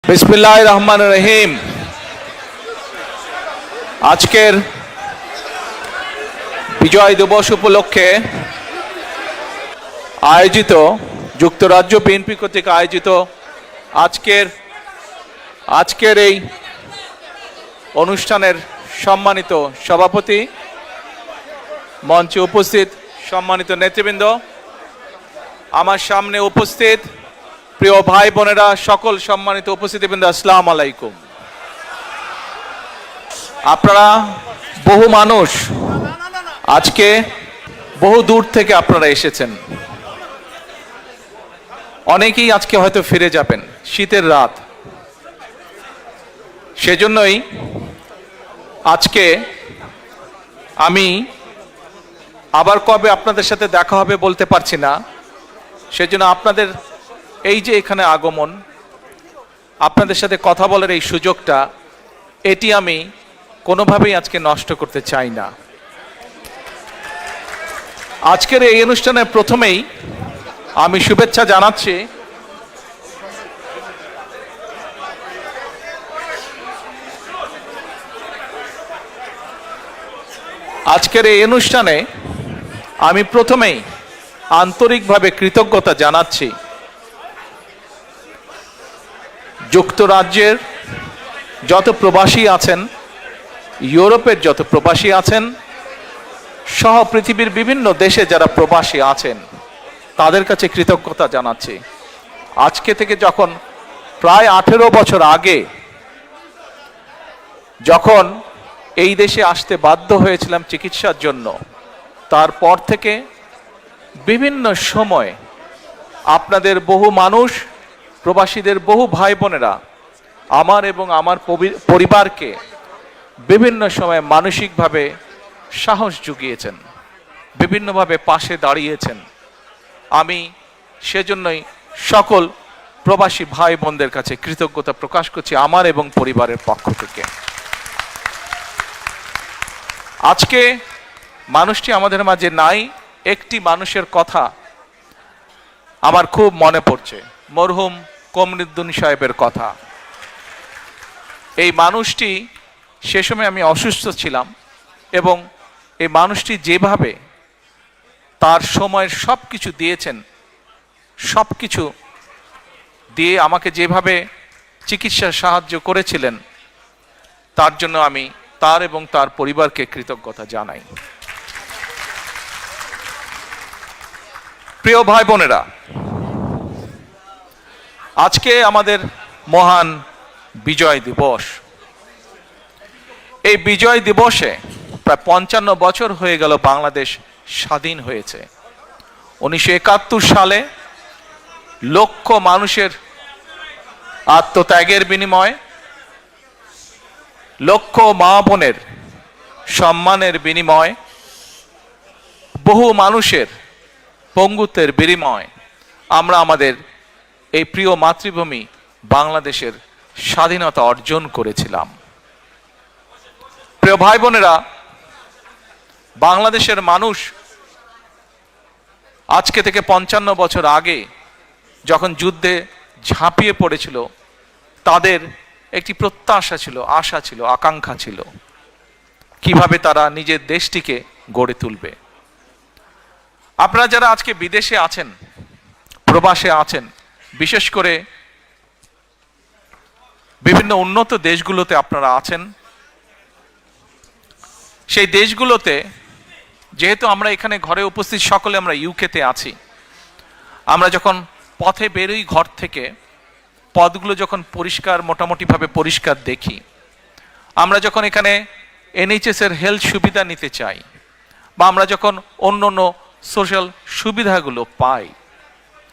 বিসমিল্লাহির রহমানির রহিম। আজকের বিজয় দিবস উপলক্ষে আয়োজিত যুক্তরাজ্য বিএনপি কর্তৃক আয়োজিত আজকের এই অনুষ্ঠানের সম্মানিত সভাপতি, মঞ্চে উপস্থিত সম্মানিত নেতৃবৃন্দ, আমার সামনে উপস্থিত প্রিয় ভাই বোনেরা, সকল সম্মানিত উপস্থিতিবৃন্দ, আসসালামু আলাইকুম। আপনারা বহু মানুষ আজকে বহু দূর থেকে আপনারা এসেছেন। অনেকেই আজকে হয়তো ফিরে যাবেন, শীতের রাত। সেজন্যই আজকে আমি আবার কবে আপনাদের সাথে দেখা হবে বলতে পারছি না। সেজন্য আপনাদের এই যে এখানে আগমন, আপনাদের সাথে কথা বলার এই সুযোগটা, এটি আমি কোনোভাবেই আজকে নষ্ট করতে চাই না। আজকের এই অনুষ্ঠানের প্রথমেই আমি শুভেচ্ছা জানাচ্ছি আজকের এই অনুষ্ঠানে আমি প্রথমেই আন্তরিকভাবে কৃতজ্ঞতা জানাচ্ছি যুক্তরাজ্যের যত প্রবাসী আছেন, ইউরোপের যত প্রবাসী আছেন, সহ পৃথিবীর বিভিন্ন দেশে যারা প্রবাসী আছেন, তাদের কাছে কৃতজ্ঞতা জানাচ্ছি। আজকে থেকে যখন প্রায় 18 বছর আগে যখন এই দেশে আসতে বাধ্য হয়েছিলাম চিকিৎসার জন্য, তারপর থেকে বিভিন্ন সময় আপনাদের বহু মানুষ, প্রবাসীদের বহু ভাই বোনেরা আমার এবং আমার পরিবারকে বিভিন্ন সময় মানসিকভাবে সাহস জুগিয়েছেন, বিভিন্নভাবে পাশে দাঁড়িয়েছেন। আমি সেজন্যই সকল প্রবাসী ভাই বোনদের কাছে কৃতজ্ঞতা প্রকাশ করছি আমার এবং পরিবারের পক্ষ থেকে। আজকে মানুষটি আমাদের মাঝে নাই, একটি মানুষের কথা আমার খুব মনে পড়ছে, মরহুম কমরুদ্দিন সাহেবের কথা। এই মানুষটি, সে সময় আমি অসুস্থ ছিলাম, এবং এই মানুষটি যেভাবে তার সময়ের সব কিছু দিয়েছেন, সব কিছু দিয়ে আমাকে যেভাবে চিকিৎসার সাহায্য করেছিলেন, তার জন্য আমি তার এবং তার পরিবারকে কৃতজ্ঞতা জানাই। প্রিয় ভাই বোনেরা, আজকে আমাদের মহান বিজয় দিবস। এই বিজয় দিবসে প্রায় 55 বছর হয়ে গেল বাংলাদেশ স্বাধীন হয়েছে। 1971 সালে লক্ষ মানুষের আত্মত্যাগের বিনিময়ে, লক্ষ মা বোনের সম্মানের বিনিময়ে, বহু মানুষের পঙ্গুত্বের বিনিময়ে আমরা আমাদের এই প্রিয় মাতৃভূমি বাংলাদেশের স্বাধীনতা অর্জন করেছিলাম। প্রিয় ভাই বোনেরা, বাংলাদেশের মানুষ আজকে থেকে 55 বছর আগে যখন যুদ্ধে ঝাঁপিয়ে পড়েছিল, তাদের একটি প্রত্যাশা ছিল, আশা ছিল, আকাঙ্ক্ষা ছিল কিভাবে তারা নিজের দেশটিকে গড়ে তুলবে। আপনারা যারা আজকে বিদেশে আছেন, প্রবাসে আছেন, বিশেষ করে বিভিন্ন উন্নত দেশগুলোতে আপনারা আছেন, সেই দেশগুলোতে যেহেতু আমরা এখানে ঘরে উপস্থিত সকলে আমরা ইউকেতে আছি, আমরা যখন পথে বেরোই ঘর থেকে, পথগুলো যখন পরিষ্কার, মোটামুটিভাবে পরিষ্কার দেখি, আমরা যখন এখানে NHS এর হেলথ সুবিধা নিতে চাই, বা আমরা যখন অন্য অন্য সোশ্যাল সুবিধাগুলো পাই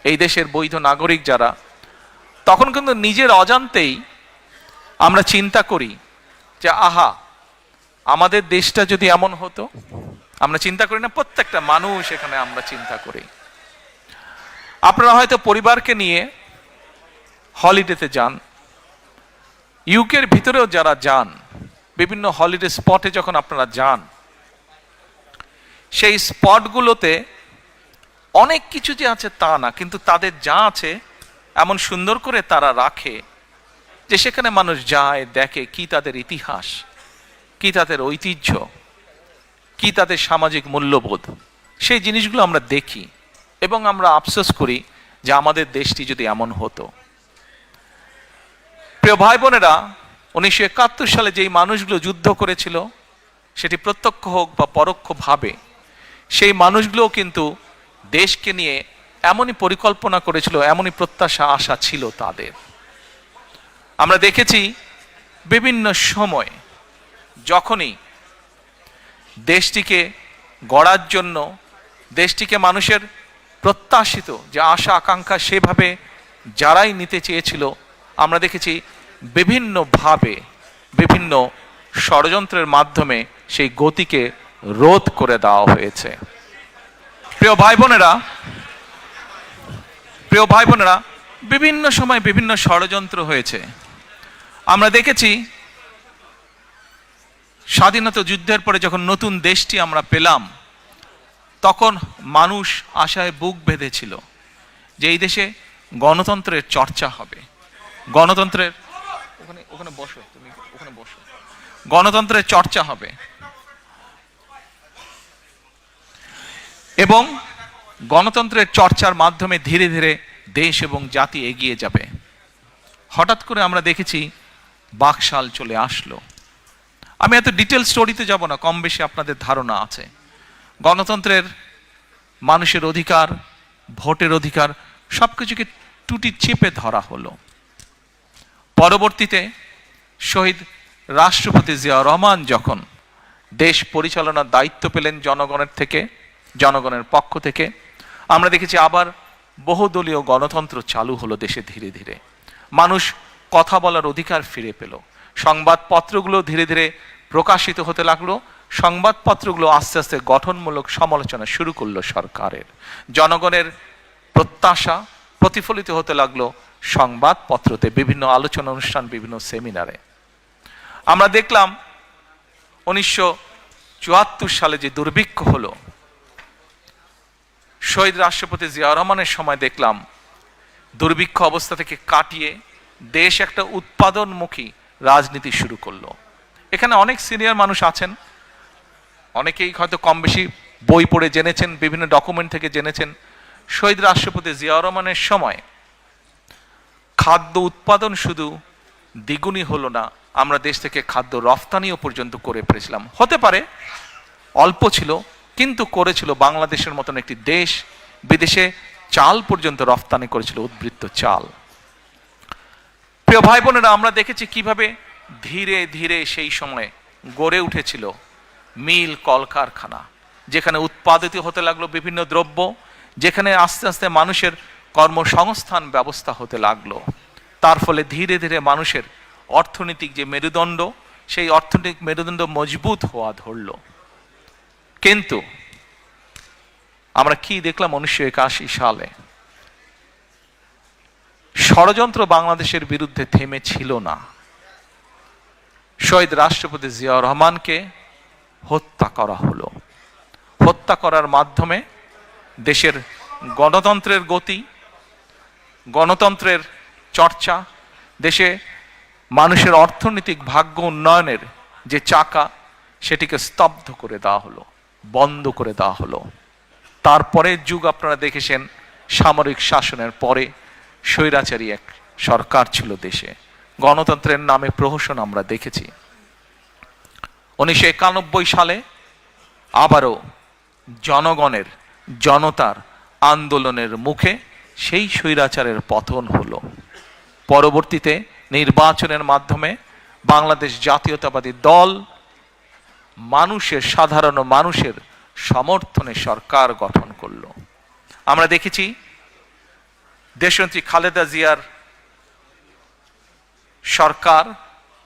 এই দেশের বৈধ নাগরিক যারা, তখন কিন্তু নিজের অজান্তেই আমরা চিন্তা করি যে আহা, আমাদের দেশটা যদি এমন হতো। আমরা চিন্তা করি না? প্রত্যেকটা মানুষ এখানে আমরা চিন্তা করি। আপনারা হয়তো পরিবারকে নিয়ে হলিডেতে যান, ইউকের ভিতরেও যারা যান, বিভিন্ন হলিডে স্পটে যখন আপনারা যান, সেই স্পটগুলোতে অনেক কিছু যে আছে তা না, কিন্তু তাদের যা আছে এমন সুন্দর করে তারা রাখে যে সেখানে মানুষ যায়, দেখে কি তাদের ইতিহাস, কি তাদের ঐতিহ্য, কি তাদের সামাজিক মূল্যবোধ, সেই জিনিসগুলো আমরা দেখি এবং আমরা আফসোস করি যে আমাদের দেশটি যদি এমন হতো। প্রিয় ভাই বোনেরা, 1971 সালে যেই মানুষগুলো যুদ্ধ করেছিল, সেটি প্রত্যক্ষ হোক বা পরোক্ষভাবে, সেই মানুষগুলো কিন্তু দেশকে নিয়ে এমনই পরিকল্পনা করেছিল, এমনই প্রত্যাশা আশা ছিল তাদের। আমরা দেখেছি বিভিন্ন সময় যখনই দেশটিকে গড়ার জন্য, দেশটিকে মানুষের প্রত্যাশিত যে আশা আকাঙ্ক্ষা সেভাবে যারাই নিতে চেয়েছিল, আমরা দেখেছি বিভিন্নভাবে বিভিন্ন ষড়যন্ত্রের মাধ্যমে সেই গতিকে রোধ করে দেওয়া হয়েছে। প্রিয় ভাই বোনেরা, বিভিন্ন সময় বিভিন্ন ষড়যন্ত্র হয়েছে। আমরা দেখেছি স্বাধীনতা যুদ্ধের পরে যখন নতুন দেশটি আমরা পেলাম, তখন মানুষ আশায় বুক বেঁধেছিল যে এই দেশে গণতন্ত্রের চর্চা হবে, গণতন্ত্রের ওখানে বসো, তুমি ওখানে বসো, গণতন্ত্রের চর্চা হবে এবং গণতন্ত্রের চর্চার মাধ্যমে ধীরে ধীরে দেশ এবং জাতি এগিয়ে যাবে। হঠাৎ করে আমরা দেখেছি বাকশাল চলে আসলো। আমি এত ডিটেল স্টোরিতে যাব না, কম বেশি আপনাদের ধারণা আছে। গণতন্ত্রের মানুষের অধিকার, ভোটের অধিকার সবকিছুকে টুটি চেপে ধরা হলো। পরবর্তীতে শহীদ রাষ্ট্রপতি জিয়া রহমান যখন দেশ পরিচালনার দায়িত্ব পেলেন জনগণের পক্ষ থেকে, আমরা দেখেছি আবার বহুদলীয় গণতন্ত্র চালু হলো দেশে। ধীরে ধীরে মানুষ কথা বলার অধিকার ফিরে পেল। সংবাদপত্রগুলো ধীরে ধীরে প্রকাশিত হতে লাগলো। সংবাদপত্রগুলো আস্তে আস্তে গঠনমূলক সমালোচনা শুরু করলো সরকারের। জনগণের প্রত্যাশা প্রতিফলিত হতে লাগলো সংবাদপত্রতে, বিভিন্ন আলোচনা অনুষ্ঠান, বিভিন্ন সেমিনারে। আমরা দেখলাম 1974 সালে যে দুর্ভিক্ষ হলো, শহীদ রাষ্ট্রপতি জিয়া রহমানের সময় দেখলাম দুর্ভিক্ষ অবস্থা থেকে কাটিয়ে দেশ একটা উৎপাদনমুখী রাজনীতি শুরু করলো। এখানে অনেক সিনিয়র মানুষ আছেন, অনেকেই হয়তো কম বেশি বই পড়ে জেনেছেন, বিভিন্ন ডকুমেন্ট থেকে জেনেছেন, শহীদ রাষ্ট্রপতি জিয়া রহমানের সময় খাদ্য উৎপাদন শুধু দ্বিগুণই হলো না, আমরা দেশ থেকে খাদ্য রফতানিও পর্যন্ত করে পেরেছিলাম। হতে পারে অল্প ছিল, কিন্তু করেছিল। বাংলাদেশের মতন একটি দেশ বিদেশে চাল পর্যন্ত রফতানি করেছিল, উদ্বৃত্ত চাল। প্রিয় ভাই বোনেরা, আমরা দেখেছি কিভাবে ধীরে ধীরে সেই সময় গড়ে উঠেছিল মিল, কলকারখানা, যেখানে উৎপাদিত হতে লাগলো বিভিন্ন দ্রব্য, যেখানে আস্তে আস্তে মানুষের কর্মসংস্থান ব্যবস্থা হতে লাগলো। তার ফলে ধীরে ধীরে মানুষের অর্থনৈতিক যে মেরুদণ্ড, সেই অর্থনৈতিক মেরুদণ্ড মজবুত হওয়া ধরল। কিন্তু আমরা কি দেখলাম 1981 সালে? ষড়যন্ত্র বাংলাদেশের বিরুদ্ধে থেমে ছিল না। শহীদ রাষ্ট্রপতি জিয়া রহমানকে হত্যা করা হলো। হত্যা করার মাধ্যমে দেশের গণতন্ত্রের গতি, গণতন্ত্রের চর্চা, দেশে মানুষের অর্থনৈতিক ভাগ্য উন্নয়নের যে চাকা, সেটিকে স্তব্ধ করে দেওয়া হলো, বন্ধ করে দেওয়া হলো। তারপরের যুগ আপনারা দেখেছেন, সামরিক শাসনের পরে স্বৈরাচারী এক সরকার ছিল দেশে। গণতন্ত্রের নামে প্রহসন আমরা দেখেছি। 1991 সালে আবারও জনতার আন্দোলনের মুখে সেই স্বৈরাচারের পতন হলো। পরবর্তীতে নির্বাচনের মাধ্যমে বাংলাদেশ জাতীয়তাবাদী দল সাধারণ মানুষের সমর্থনে সরকার গঠন করলো। আমরা দেখেছি দেশনেত্রী খালেদা জিয়ার সরকার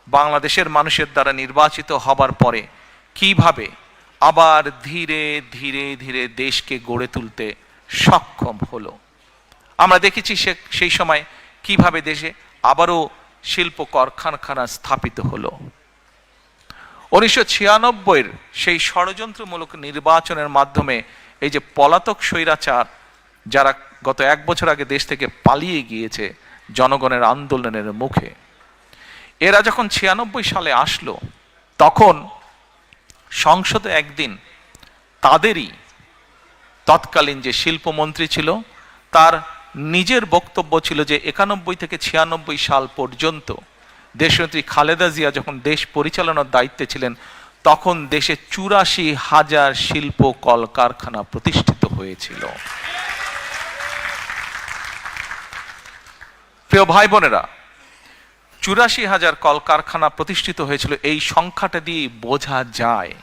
বাংলাদেশের মানুষের দ্বারা নির্বাচিত হবার পরে কিভাবে আবার ধীরে ধীরে ধীরে দেশকে গড়ে তুলতে সক্ষম হলো। আমরা দেখেছি সেই সময় কিভাবে দেশে আবারও শিল্প কারখানা স্থাপিত হলো। 1996 সেই ষড়যন্ত্রমূলক নির্বাচনের মাধ্যমে এই যে পলাতক স্বৈরাচার, যারা গত 1 বছর আগে দেশ থেকে পালিয়ে গিয়েছে জনগণের আন্দোলনের মুখে, এরা যখন 96 সালে আসলো, তখন সংসদে একদিন তাদেরই তৎকালীন যে শিল্পমন্ত্রী ছিল, তার নিজের বক্তব্য ছিল যে 91 থেকে 96 সাল পর্যন্ত দেশনেত্রী খালেদা জিয়া যখন দেশ পরিচালনার দায়িত্বে ছিলেন, তখন দেশে 84,000 শিল্প কলকারখানা প্রতিষ্ঠিত হয়েছিল। প্রিয় ভাই বোনেরা, 84,000 কলকারখানা প্রতিষ্ঠিত হয়েছিল। এই সংখ্যাটা দিয়ে বোঝা যায়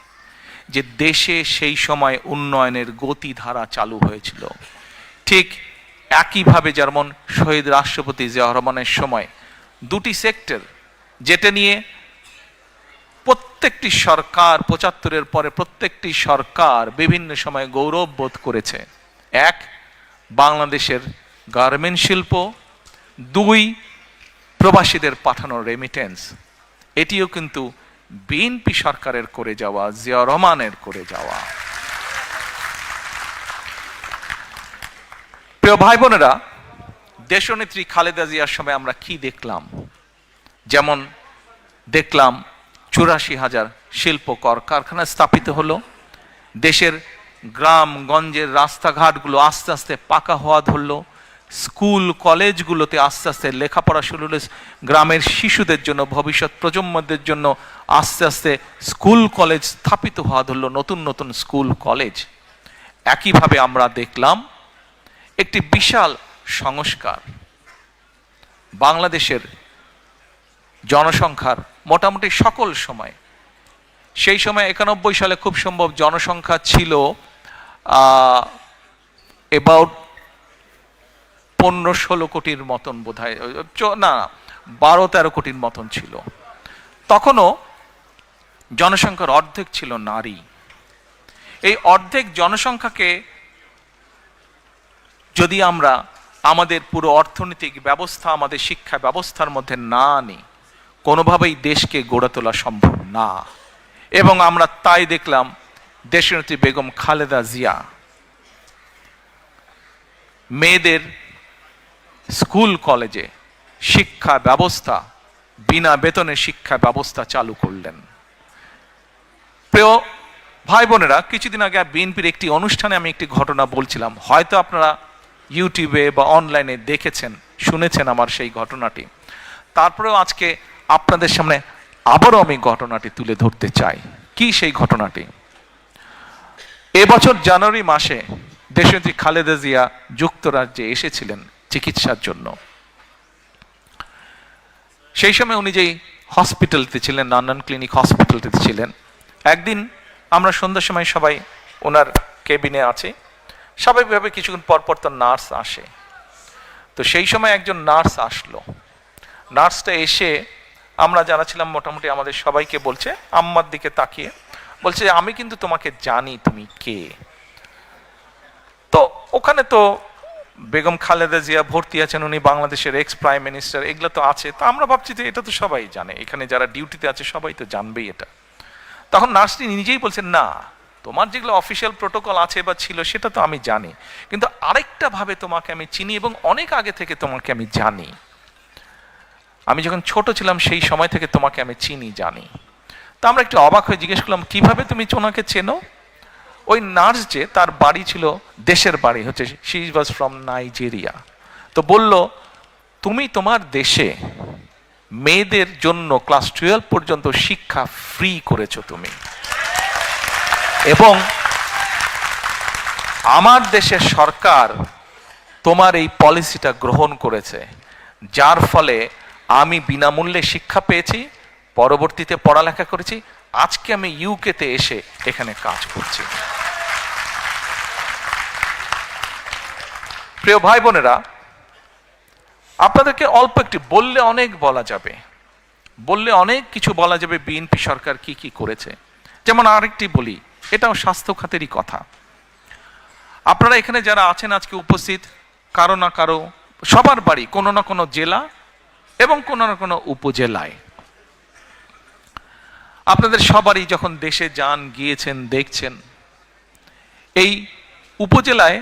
যে দেশে সেই সময় উন্নয়নের গতিধারা চালু হয়েছিল। ঠিক একইভাবে যেমন শহীদ রাষ্ট্রপতি জিয়া রহমানের সময় দুটি সেক্টর, যেটা নিয়ে প্রত্যেকটি সরকার 75-এর পরে প্রত্যেকটি সরকার বিভিন্ন সময় গৌরব বোধ করেছে। এক, বাংলাদেশের গার্মেন্ট শিল্প, দুই, প্রবাসীদের পাঠানো রেমিটেন্স। এটিও কিন্তু বিএনপি সরকারের করে যাওয়া, জিয়া রহমানের করে যাওয়া। প্রিয় ভাই বোনেরা, দেশনেত্রী খালেদা জিয়ার সময় আমরা কি দেখলাম? যেমন দেখলাম 84,000 শিল্প কারখানা স্থাপিত হলো। দেশের গ্রাম গঞ্জের রাস্তাঘাটগুলো আস্তে আস্তে পাকা হওয়া ধরলো। স্কুল কলেজগুলোতে আস্তে আস্তে লেখাপড়া শুরু হলো। গ্রামের শিশুদের জন্য, ভবিষ্যৎ প্রজন্মদের জন্য আস্তে আস্তে স্কুল কলেজ স্থাপিত হওয়া ধরলো, নতুন নতুন স্কুল কলেজ। একইভাবে আমরা দেখলাম একটি বিশাল সংস্কার। বাংলাদেশের জনসংখ্যার মোটামুটি সকল সময়, সেই সময় 91 সালে খুব সম্ভব জনসংখ্যা ছিল অ্যাবাউট 15-16 কোটির মতন, বোধ হয় না, 12-13 কোটির মতন ছিল। তখনও জনসংখ্যার অর্ধেক ছিল নারী। এই অর্ধেক জনসংখ্যাকে যদি আমরা আমাদের পুরো অর্থনৈতিক ব্যবস্থা, আমাদের শিক্ষা ব্যবস্থার মধ্যে না আনি, কোনোভাবেই দেশকে গড়ে তোলা সম্ভব না। এবং আমরা তাই দেখলাম দেশনেত্রী বেগম খালেদা জিয়া মেয়েদের স্কুল কলেজে শিক্ষা ব্যবস্থা, বিনা বেতনে শিক্ষা ব্যবস্থা চালু করলেন। প্রিয় ভাই বোনেরা, কিছুদিন আগে বিএনপির একটি অনুষ্ঠানে আমি একটি ঘটনা বলছিলাম, হয়তো আপনারা ইউটিউবে বা অনলাইনে দেখেছেন, শুনেছেন আমার সেই ঘটনাটি। তারপরেও আজকে আপনাদের সামনে আবারও আমি ঘটনাটি তুলে ধরতে চাই। কি সেই ঘটনাটি? এবছর জানুয়ারি মাসে দেশনেত্রী খালেদা জিয়া যুক্তরাজ্যে এসেছিলেন চিকিৎসার জন্য। সেই সময় উনি যেই হসপিটালতে ছিলেন, লন্ডন ক্লিনিক হসপিটালটিতে ছিলেন, একদিন আমরা সন্ধ্যার সময় সবাই ওনার কেবিনে আছি। স্বাভাবিকভাবে কিছুক্ষণ পর পর তো নার্স আসে। তো সেই সময় একজন নার্স আসলো। নার্সটা এসে, আমরা যারা ছিলাম মোটামুটি আমাদের সবাইকে বলছে, আম্মার দিকে তাকিয়ে বলছে, আমি কিন্তু তোমাকে জানি, তুমি কে। তো ওখানে তো বেগম খালেদা জিয়া ভর্তি আছেন, উনি বাংলাদেশের এক্স প্রাইম মিনিস্টার, এগুলো তো আছে। তো আমরা ভাবছি যে এটা তো সবাই জানে, এখানে যারা ডিউটিতে আছে সবাই তো জানবেই এটা। তখন নার্সটি নিজেই বলছেন, না, তোমার যেগুলো অফিসিয়াল প্রোটোকল আছে বা ছিল সেটা তো আমি জানি, কিন্তু আরেকটা ভাবে তোমাকে আমি চিনি এবং অনেক আগে থেকে তোমাকে আমি জানি। আমি যখন ছোট ছিলাম সেই সময় থেকে তোমাকে আমি চিনি, জানি। তা আমরা একটু অবাক হয়ে জিজ্ঞেস করলাম, কিভাবে তুমি ওনাকে চেনো? ওই নার্স যে, তার বাড়ি ছিল, দেশের বাড়ি হচ্ছে, শি ওয়াজ ফ্রম নাইজেরিয়া। তো বলল, তুমি তোমার দেশে মেয়েদের জন্য ক্লাস 12 পর্যন্ত শিক্ষা ফ্রি করেছো তুমি, এবং আমার দেশের সরকার তোমার এই পলিসিটা গ্রহণ করেছে, যার ফলে আমি বিনামূল্যে শিক্ষা পেয়েছি, পরবর্তীতে পড়ালেখা করেছি, আজকে আমি ইউকেতে এসে এখানে কাজ করছি। প্রিয় ভাই বোনেরা, আপনাদেরকে অল্প একটি বললে অনেক বলা যাবে, বললে অনেক কিছু বলা যাবে বিএনপি সরকার কি কি করেছে। যেমন আরেকটি বলি, এটাও স্বাস্থ্য খাতেরই কথা। আপনারা এখানে যারা আছেন আজকে উপস্থিত, কারো না কারো, সবার বাড়ি কোনো না কোনো জেলা এবং কোনো না কোনো উপজেলায়। আপনাদের সবারই যখন দেশে যান, গিয়েছেন, দেখছেন, এই উপজেলায়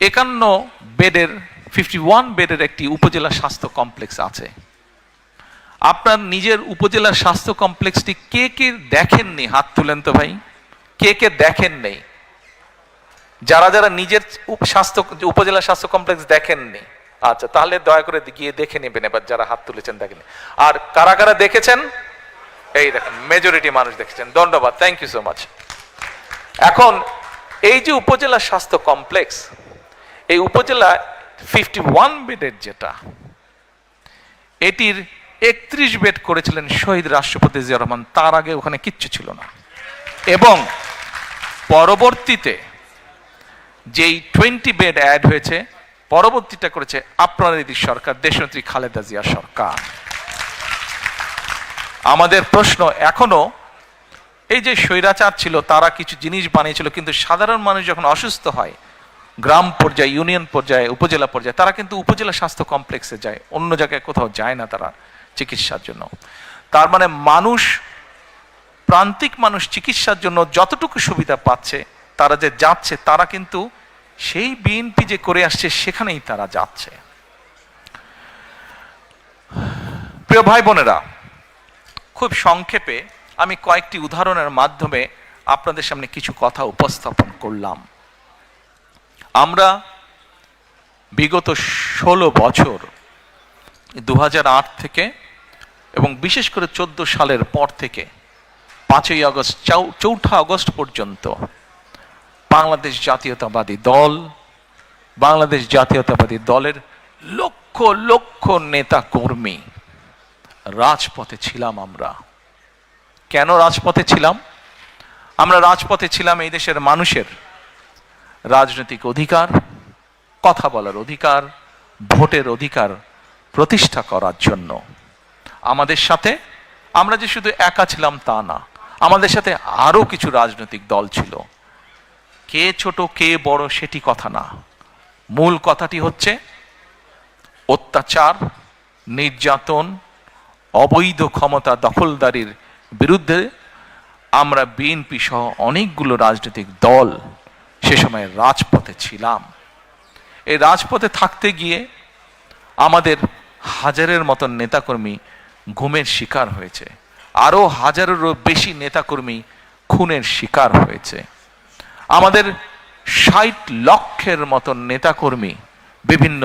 51 বেডের একটি উপজেলা স্বাস্থ্য কমপ্লেক্স আছে। আপনার নিজের উপজেলার স্বাস্থ্য কমপ্লেক্সটি কে কে দেখেননি? হাত তুলেন তো ভাই, কে কে দেখেন নেই? যারা যারা নিজের উপজেলা স্বাস্থ্য কমপ্লেক্স দেখেননি, আচ্ছা তাহলে দয়া করে গিয়ে দেখে নেবেন এবার, যারা হাত তুলেছেন দেখেনি। আর কারা কারা দেখেছেন? এই দেখেন, মেজরিটি মানুষ দেখেছেন, ধন্যবাদ, থ্যাংক ইউ সো মাচ। এখন এই যে উপজেলা স্বাস্থ্য কমপ্লেক্স, এই উপজেলা 51 বেডের যেটা, এটির 31 বেড করেছিলেন শহীদ রাষ্ট্রপতি জিয়া রহমান, তার আগে ওখানে কিচ্ছু ছিল না। এবং পরবর্তীতে যেই 20 বেড অ্যাড হয়েছে, পরবর্তীটা করেছে আপনাদেরই সরকার, দেশনেত্রী খালেদা জিয়া সরকার। আমাদের প্রশ্ন এখনো, এই যে স্বৈরাচার ছিল তারা কিছু জিনিস বানিয়েছিল, কিন্তু সাধারণ মানুষ যখন অসুস্থ হয় গ্রাম পর্যায়ে, ইউনিয়ন পর্যায়ে, উপজেলা পর্যায়ে, তারা কিন্তু উপজেলা স্বাস্থ্য কমপ্লেক্সে যায়, অন্য জায়গায় কোথাও যায় না তারা চিকিৎসার জন্য। তার মানে মানুষ, প্রান্তিক মানুষ চিকিৎসার জন্য যতটুকু সুবিধা পাচ্ছে, তারা যে যাচ্ছে, তারা কিন্তু সেই বিএনপি যে করে আসছে সেখানেই তারা যাচ্ছে। প্রিয় ভাই বোনেরা, খুব সংক্ষেপে আমি কয়েকটি উদাহরণের মাধ্যমে আপনাদের সামনে কিছু কথা উপস্থাপন করলাম। আমরা বিগত 16 বছর 2008 থেকে এবং বিশেষ করে 14 সালের পর থেকে 5ই আগস্ট, 4 আগস্ট পর্যন্ত বাংলাদেশ জাতীয়তাবাদী দল, বাংলাদেশ জাতীয়তাবাদী দলের লক্ষ লক্ষ নেতা কর্মী রাজপথে ছিলাম। আমরা কেন রাজপথে ছিলাম? আমরা রাজপথে ছিলাম এই দেশের মানুষের রাজনৈতিক অধিকার, কথা বলার অধিকার, ভোটের অধিকার প্রতিষ্ঠা করার জন্য। আমাদের সাথে, আমরা যে শুধু একা ছিলাম তা না, আমাদের সাথে আরো কিছু রাজনৈতিক দল ছিল। কে ছোট কে বড় সেটি কথা না, মূল কথাটি হচ্ছে অত্যাচার, নির্যাতন, অবৈধ ক্ষমতা দখলদারির বিরুদ্ধে আমরা বিএনপি সহ অনেকগুলো রাজনৈতিক দল সে সময় রাজপথে ছিলাম। এই রাজপথে থাকতে গিয়ে আমাদের হাজারের মতন নেতাকর্মী গুমের শিকার হয়েছে, আরো হাজারেরও বেশি নেতাকর্মী খুনের শিকার হয়েছে। আমাদের 60 লক্ষের মতন নেতাকর্মী বিভিন্ন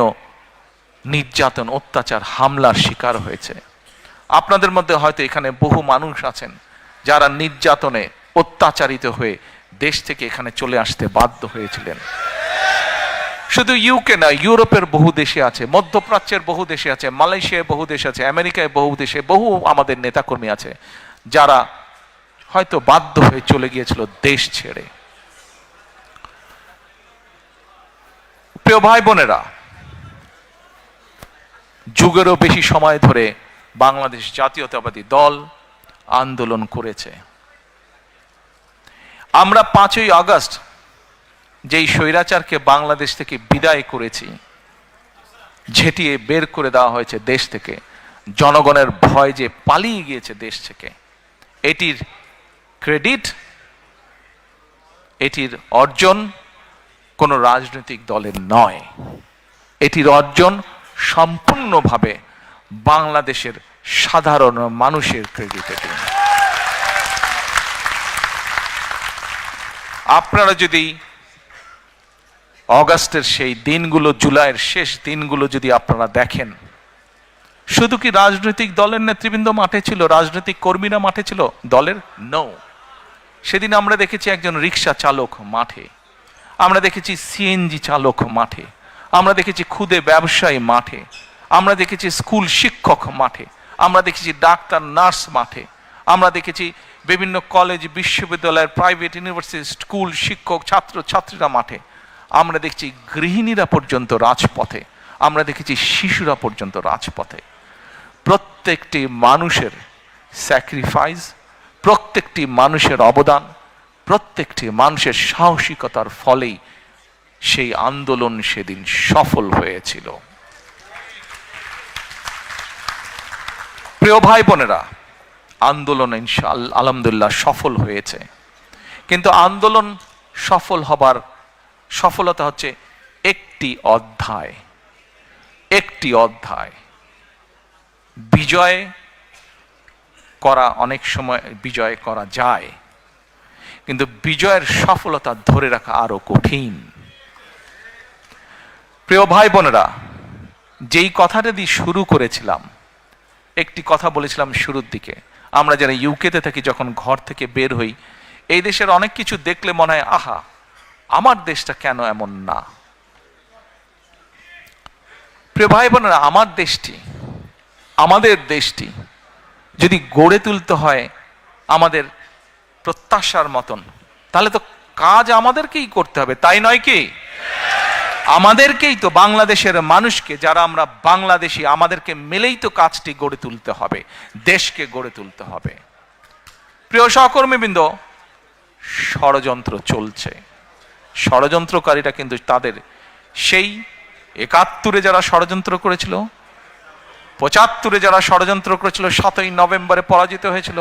নির্যাতন, অত্যাচার, হামলার শিকার হয়েছে। আপনাদের মধ্যে হয়তো এখানে বহু মানুষ আছেন যারা নির্যাতনে অত্যাচারিত হয়ে দেশ থেকে এখানে চলে আসতে বাধ্য হয়েছিলেন। শুধু ইউকে না, ইউরোপের বহু দেশে আছে, মধ্যপ্রাচ্যের বহু দেশে আছে, মালয়েশিয়ায় বহু দেশ আছে, আমেরিকায় বহু দেশে বহু আমাদের নেতাকর্মী আছে যারা হয়তো বাধ্য হয়ে চলে গিয়েছিল দেশ ছেড়ে। প্রিয় ভাই বোনেরা, যুগেরও বেশি সময় ধরে বাংলাদেশ জাতীয়তাবাদী দল আন্দোলন করেছে। আমরা 5ই আগস্ট যেই স্বৈরাচারকে বাংলাদেশ থেকে বিদায় করেছি, ঝেঁটিয়ে বের করে দেওয়া হয়েছে দেশ থেকে, জনগণের ভয় যে পালিয়ে গিয়েছে দেশ থেকে, এটির ক্রেডিট, এটির অর্জন কোনো রাজনৈতিক দলের নয়, এটির অর্জন সম্পূর্ণভাবে বাংলাদেশের সাধারণ মানুষের ক্রেডিট। এটি আপনারা যদি অগাস্টের সেই দিনগুলো, জুলাইয়ের শেষ দিনগুলো যদি আপনারা দেখেন, শুধু কি রাজনৈতিক দলের নেতৃবৃন্দ মাঠে ছিল, রাজনৈতিক কর্মীরা মাঠে ছিল দলের? নো। সেদিন আমরা দেখেছি একজন রিক্সা চালক মাঠে, আমরা দেখেছি সিএনজি চালক মাঠে, আমরা দেখেছি ক্ষুদে ব্যবসায়ী মাঠে, আমরা দেখেছি স্কুল শিক্ষক মাঠে, আমরা দেখেছি ডাক্তার নার্স মাঠে, আমরা দেখেছি বিভিন্ন কলেজ, বিশ্ববিদ্যালয়ের, প্রাইভেট ইউনিভার্সিটি, স্কুল শিক্ষক, ছাত্র ছাত্রীরা মাঠে, আমরা দেখছি গৃহিণীরা পর্যন্ত রাজপথে, আমরা দেখেছি শিশুরা পর্যন্ত রাজপথে। প্রত্যেকটি মানুষের স্যাক্রিফাইস, প্রত্যেকটি মানুষের অবদান, প্রত্যেকটি মানুষের সাহসিকতার ফলেই সেই আন্দোলন সেদিন সফল হয়েছিল। প্রিয় ভাই বোনেরা, আন্দোলন ইনশাআল্লাহ আলহামদুলিল্লাহ সফল হয়েছে, কিন্তু আন্দোলন সফল হবার সফলতা হচ্ছে একটি অধ্যায়, একটি অধ্যায়। বিজয় করা অনেক সময় বিজয় করা যায়, কিন্তু বিজয়ের সফলতা ধরে রাখা আরো কঠিন। প্রিয় ভাই বোনেরা, যেই কথাটা দিয়ে শুরু করেছিলাম, একটি কথা বলেছিলাম শুরুর দিকে, আমরা যারা ইউকেতে থাকি যখন ঘর থেকে বের হই, এই দেশের অনেক কিছু দেখলে মনে হয় আহা, আমার দেশটা কেন এমন না। প্রিয় ভাই বোনেরা, আমাদের দেশটি যদি গড়ে তুলতে হয় আমাদের প্রত্যাশার মতন, তাহলে তো কাজ আমাদেরকেই করতে হবে, তাই নয় কি? আমাদেরকেই তো, বাংলাদেশের মানুষকে, যারা আমরা বাংলাদেশি, আমাদেরকে মিলেই তো কাজটি গড়ে তুলতে হবে, দেশকে গড়ে তুলতে হবে। প্রিয় সহকর্মীবৃন্দ, ষড়যন্ত্র চলছে। ষড়যন্ত্রকারীরা কিন্তু তাদের সেই ৭১-এ যারা ষড়যন্ত্র করেছিল, ৭৫-এ যারা ষড়যন্ত্র করেছিল, ৭ই নভেম্বরে পরাজিত হয়েছিল,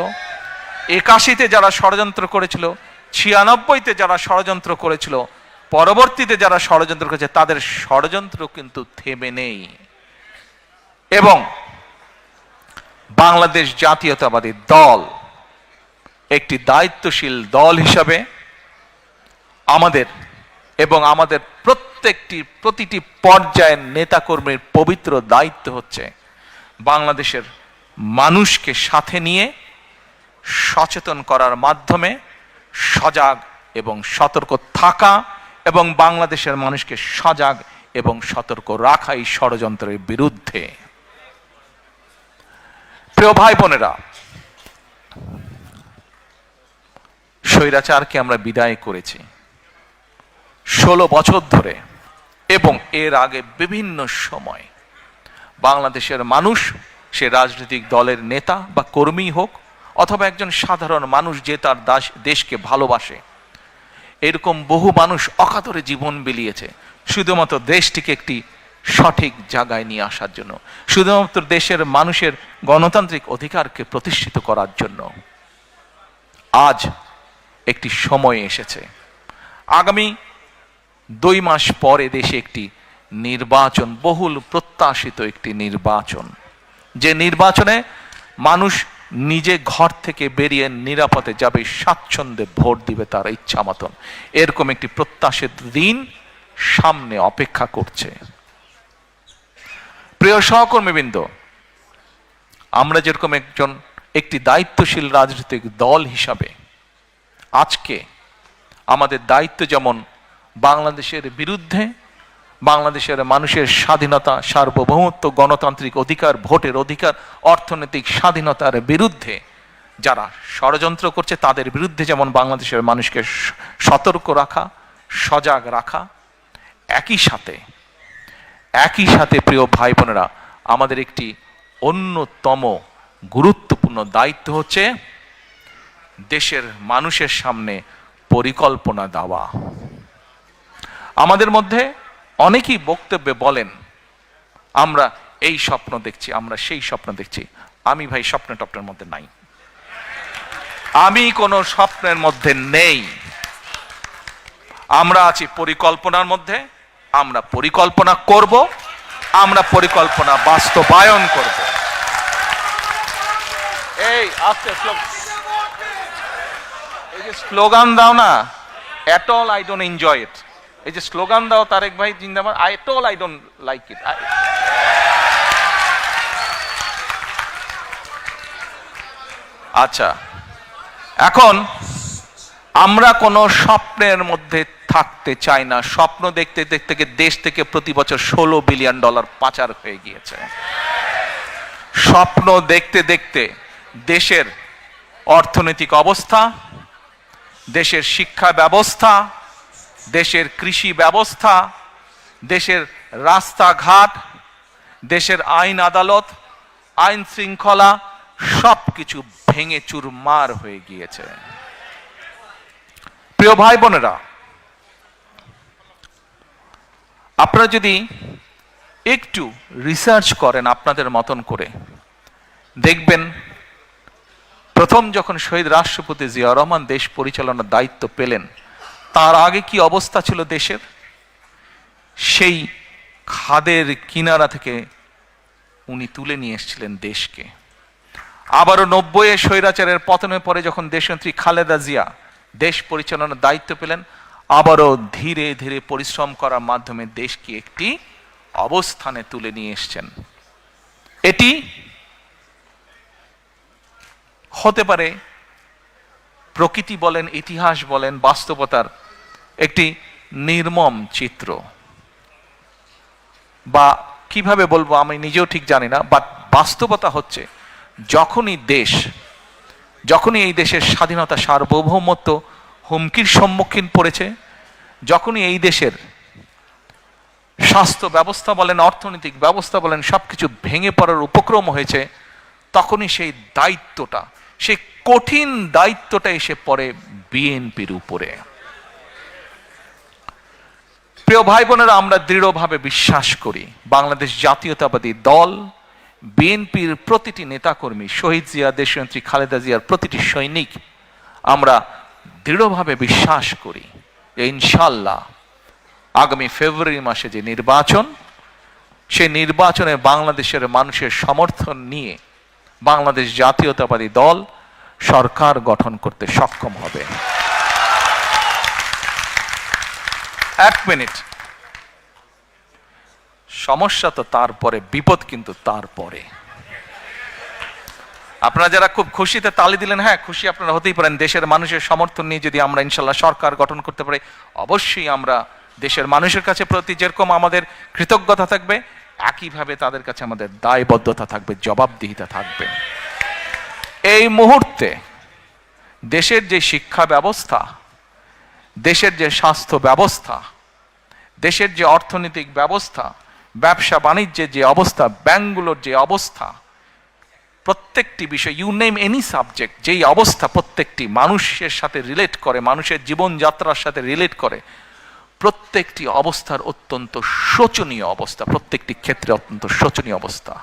৮১-তে যারা ষড়যন্ত্র করেছিল, ৯৬-তে যারা ষড়যন্ত্র করেছিল, পরবর্তীতে যারা ষড়যন্ত্র করেছে, তাদের ষড়যন্ত্র কিন্তু থেমে নেই। এবং বাংলাদেশ জাতীয়তাবাদী দল একটি দায়িত্বশীল দল হিসাবে আমাদের এবং আমাদের প্রতিটি পর্যায়ের নেতাকর্মীর পবিত্র দায়িত্ব হচ্ছে বাংলাদেশের মানুষকে সাথে নিয়ে সচেতন করার মাধ্যমে সজাগ এবং সতর্ক থাকা, এবং বাংলাদেশের মানুষকে সজাগ এবং সতর্ক রাখা এই ষড়যন্ত্রের বিরুদ্ধে। প্রিয় ভাই বোনেরা, স্বৈরাচারকে আমরা বিদায় করেছি 16 বছর ধরে, এবং এর আগে বিভিন্ন সময় বাংলাদেশের মানুষ, সে রাজনৈতিক দলের নেতা বা কর্মী হোক, অথবা একজন সাধারণ মানুষ যে তার দেশকে ভালোবাসে, এরকম বহু মানুষ অকাতরে জীবন বিলিয়েছে শুধুমাত্র দেশটিকে একটি সঠিক জায়গায় নিয়ে আসার জন্য, শুধুমাত্র দেশের মানুষের গণতান্ত্রিক অধিকারকে প্রতিষ্ঠিত করার জন্য। আজ একটি সময় এসেছে, আগামী 2 মাস পরে দেশে একটি নির্বাচন, বহুল প্রত্যাশিত একটি নির্বাচন, যে নির্বাচনে মানুষ নিজে ঘর থেকে বেরিয়ে নিরাপদে যাবে, স্বাচ্ছন্দ্যে ভোট দিবে তার ইচ্ছা মতন। এরকম একটি প্রত্যাশিত দিন সামনে অপেক্ষা করছে। প্রিয় সহকর্মীবৃন্দ, আমরা যেরকম একটি দায়িত্বশীল রাজনৈতিক দল হিসাবে আজকে আমাদের দায়িত্ব যেমন বাংলাদেশের বিরুদ্ধে, বাংলাদেশের মানুষের স্বাধীনতা, সার্বভৌমত্ব, গণতান্ত্রিক অধিকার, ভোটের অধিকার, অর্থনৈতিক স্বাধীনতার বিরুদ্ধে যারা ষড়যন্ত্র করছে, তাদের বিরুদ্ধে যেমন বাংলাদেশের মানুষকে সতর্ক রাখা, সজাগ রাখা, একই সাথে প্রিয় ভাই বোনেরা, আমাদের একটি অন্যতম গুরুত্বপূর্ণ দায়িত্ব হচ্ছে দেশের মানুষের সামনে পরিকল্পনা দেওয়া। আমাদের মধ্যে অনেকেই বক্তব্যে বলেন আমরা এই স্বপ্ন দেখছি, আমরা সেই স্বপ্ন দেখছি। আমি ভাই স্বপ্নের মধ্যে নাই, আমি কোনো স্বপ্নের মধ্যে নেই। আমরা আছি পরিকল্পনার মধ্যে। আমরা পরিকল্পনা করব, আমরা পরিকল্পনা বাস্তবায়ন করব। এই আস্তে এই যে স্লোগান দাও না, at all I don't enjoy it. এই যে স্লোগান দাও তারেক ভাই জিন্দাবাদ, at all I don't like it. আচ্ছা, এখন আমরা কোনো স্বপ্নের মধ্যে থাকতে চাই না। স্বপ্ন দেখতে দেখতে দেশ থেকে প্রতি বছর $16 বিলিয়ন পাচার হয়ে গিয়েছে। স্বপ্ন দেখতে দেখতে দেশের অর্থনৈতিক অবস্থা, দেশের শিক্ষা ব্যবস্থা, দেশের কৃষি ব্যবস্থা, দেশের রাস্তাঘাট, দেশের আইন আদালত, আইন শৃঙ্খলা সবকিছু ভেঙে চুরমার হয়ে গিয়েছে। প্রিয় ভাই বোনেরা, আপনারা যদি একটু রিসার্চ করেন আপনাদের মতন করে, দেখবেন প্রথম যখন শহীদ রাষ্ট্রপতি জিয়া রহমান দেশ পরিচালনার দায়িত্ব পেলেন, তার আগে কি অবস্থা ছিল দেশের? সেই খাদের কিনারা থেকে উনি তুলে নিয়ে এসেছিলেন দেশকে। আবারও 90-এ স্বৈরাচারের পতনের পরে যখন দেশনেত্রী খালেদা জিয়া দেশ পরিচালনার দায়িত্ব পেলেন, আবারও ধীরে ধীরে পরিশ্রম করার মাধ্যমে দেশকে একটি অবস্থানে তুলে নিয়ে এসছেন। এটি হতে পারে প্রকৃতি বলেন, ইতিহাস বলেন, বাস্তবতার একটি নির্মম চিত্র, বা কিভাবে বলবো আমি নিজেও ঠিক জানি না, বাট বাস্তবতা হচ্ছে যখনই এই দেশের স্বাধীনতা সার্বভৌমত্ব হুমকির সম্মুখীন পড়েছে, যখনই এই দেশের স্বাস্থ্য ব্যবস্থা বলেন, অর্থনৈতিক ব্যবস্থা বলেন, সবকিছু ভেঙে পড়ার উপক্রম হয়েছে, তখনই সেই দায়িত্বটা, সেই কঠিন দায়িত্বটা এসে পড়ে বিএনপির উপরে। প্রিয় ভাই বোনেরা, আমরা দৃঢ়ভাবে বিশ্বাস করি বাংলাদেশ জাতীয়তাবাদী দল, বিএনপির প্রতিটি নেতাকর্মী, শহীদ জিয়া, দেশনেত্রী খালেদা জিয়ার প্রতিটি সৈনিক, আমরা দৃঢ়ভাবে বিশ্বাস করি যে ইনশাল্লাহ আগামী ফেব্রুয়ারি মাসে যে নির্বাচন, সেই নির্বাচনে বাংলাদেশের মানুষের সমর্থন নিয়ে বাংলাদেশ জাতীয়তাবাদী দল সরকার গঠন করতে সক্ষম হবে। এক মিনিট, সমস্যা তো তারপরে, বিপদ কিন্তু তারপরে। আপনারা যারা খুব খুশিতে তালি দিলেন, হ্যাঁ খুশি আপনারা হতেই পারেন, দেশের মানুষের সমর্থন নিয়ে যদি আমরা ইনশাল্লাহ সরকার গঠন করতে পারি, অবশ্যই আমরা দেশের মানুষের কাছে প্রতি যেরকম আমাদের কৃতজ্ঞতা থাকবে, একইভাবে তাদের কাছে আমাদের দায়বদ্ধতা থাকবে, জবাবদিহিতা থাকবে। এই মুহূর্তে দেশের যে শিক্ষা ব্যবস্থা, দেশের যে স্বাস্থ্য ব্যবস্থা, দেশের যে অর্থনৈতিক ব্যবস্থা, ব্যবসা বাণিজ্যের যে অবস্থা, ব্যাংকগুলোর যে অবস্থা, প্রত্যেকটি বিষয়, ইউ নেম এনি সাবজেক্ট, যেই অবস্থা প্রত্যেকটি মানুষের সাথে রিলেট করে, মানুষের জীবনযাত্রার সাথে রিলেট করে, প্রত্যেকটি অবস্থার অত্যন্ত শোচনীয় অবস্থা, প্রত্যেকটি ক্ষেত্রে অত্যন্ত শোচনীয় অবস্থা।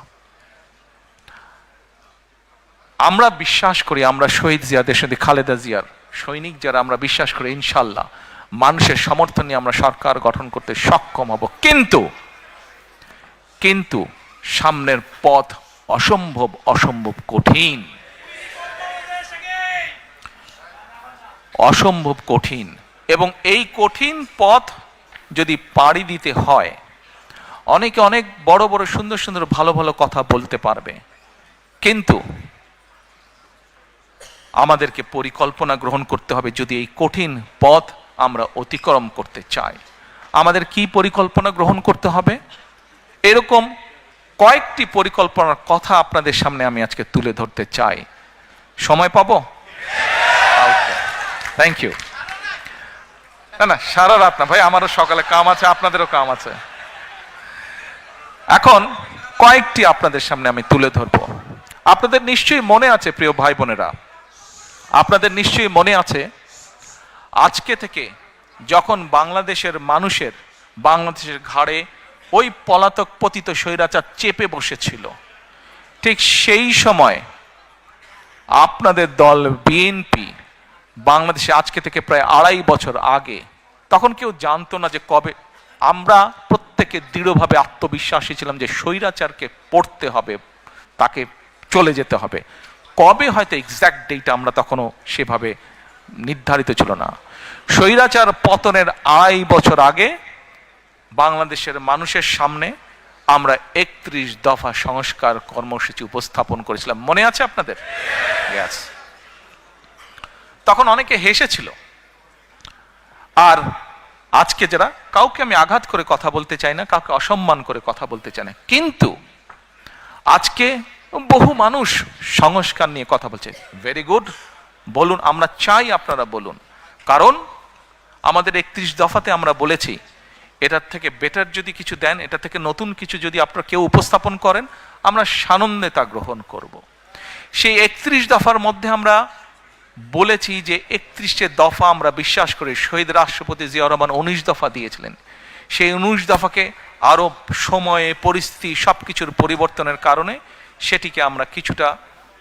আমরা বিশ্বাস করি, আমরা শহীদ জিয়া, দেশনেত্রী খালেদা জিয়ার সৈনিক যারা, আমরা বিশ্বাস করি ইনশাল্লাহ মানুষের সমর্থন নিয়ে আমরা সরকার গঠন করতে সক্ষম হব। কিন্তু সামনের পথ অসম্ভব কঠিন, অসম্ভব কঠিন। এবং এই কঠিন পথ যদি পাড়ি দিতে হয়, অনেকে অনেক বড় বড় সুন্দর সুন্দর ভালো ভালো কথা বলতে পারবে, কিন্তু আমাদেরকে পরিকল্পনা গ্রহণ করতে হবে যদি এই কঠিন পথ আমরা অতিক্রম করতে চাই। আমাদের কি পরিকল্পনা গ্রহণ করতে হবে? এরকম কয়েকটি পরিকল্পনার কথা আপনাদের সামনে আমি আজকে তুলে ধরতে চাই। সময় পাবো? Thank you. না সারা রাত না ভাই, আমারও সকালে কাম আছে, আপনাদেরও কাম আছে। এখন কয়েকটি আপনাদের সামনে আমি তুলে ধরবো। আপনাদের নিশ্চয়ই মনে আছে প্রিয় ভাই বোনেরা, আপনাদের নিশ্চয়ই মনে আছে আজকে থেকে যখন বাংলাদেশের ঘাড়ে ওই পলাতক পতিত স্বৈরাচার চেপে বসেছিল, ঠিক সেই সময় আপনাদের দল বিএনপি বাংলাদেশে আজকে থেকে প্রায় 2.5 বছর আগে, তখন কেউ জানতো না যে কবে, আমরা প্রত্যেকে দৃঢ়ভাবে আত্মবিশ্বাসী ছিলাম যে স্বৈরাচারকে পড়তে হবে, তাকে চলে যেতে হবে। কবে হয়তো এক্সাক্ট ডেট আমরা তখনও সেভাবে নির্ধারিত ছিল না। স্বৈরাচার পতনের 2.5 বছর আগে বাংলাদেশের মানুষের সামনে আমরা 31 দফা সংস্কার কর্মসূচি উপস্থাপন করেছিলাম। মনে আছে আপনাদের? Yes. তখন অনেকে হেসেছিল। আর আজকে যারা, কাউকে আমি আঘাত করে কথা বলতে চাই না, কাউকে অসম্মান করে কথা বলতে চাই না, কিন্তু আজকে বহু মানুষ সংস্কার নিয়ে কথা বলছে। ভেরি গুড, বলুন, আমরা চাই আপনারা বলুন। কারণ আমাদের 31 দফাতে আমরা বলেছি এটার থেকে বেটার যদি কিছু দেন, এটা থেকে নতুন কিছু যদি আপনারা কেউ উপস্থাপন করেন, আমরা সানন্দে তা গ্রহণ করব। সেই 31 দফার মধ্যে আমরা বলেছি যে 31 দফা আমরা বিশ্বাস করি, শহীদ রাষ্ট্রপতি জিয়াউর রহমান 19 দফা দিয়েছিলেন। সেই 19 দফাকে আরো সময়ে, পরিস্থিতি, সবকিছুর পরিবর্তনের কারণে সেটিকে আমরা কিছুটা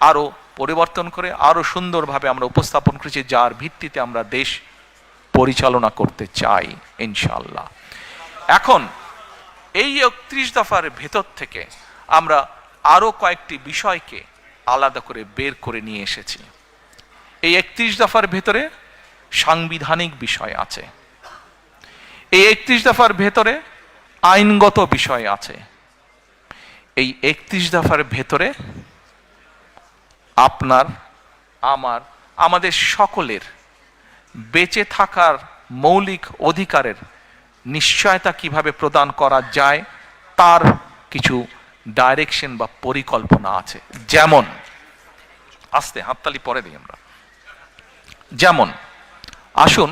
আরো পরিবর্তন করে আরো সুন্দরভাবে আমরা উপস্থাপন করেছি, যার ভিত্তিতে আমরা দেশ পরিচালনা করতে চাই ইনশাআল্লাহ। এখন এই 31 দফার ভেতর থেকে আমরা আরো কয়েকটি বিষয়কে আলাদা করে বের করে নিয়ে এসেছি। এই 31 দফার ভেতরে সাংবিধানিক বিষয় আছে, এই 31 দফার ভেতরে আইনগত বিষয় আছে, এই 31 দফার ভেতরে আপনার, আমার, আমাদের সকলের বেঁচে থাকার মৌলিক অধিকারের নিশ্চয়তা কিভাবে প্রদান করা যায় তার কিছু ডাইরেকশন বা পরিকল্পনা আছে। যেমন, আস্তে হাততালি পরে দিই আমরা, যেমন আসুন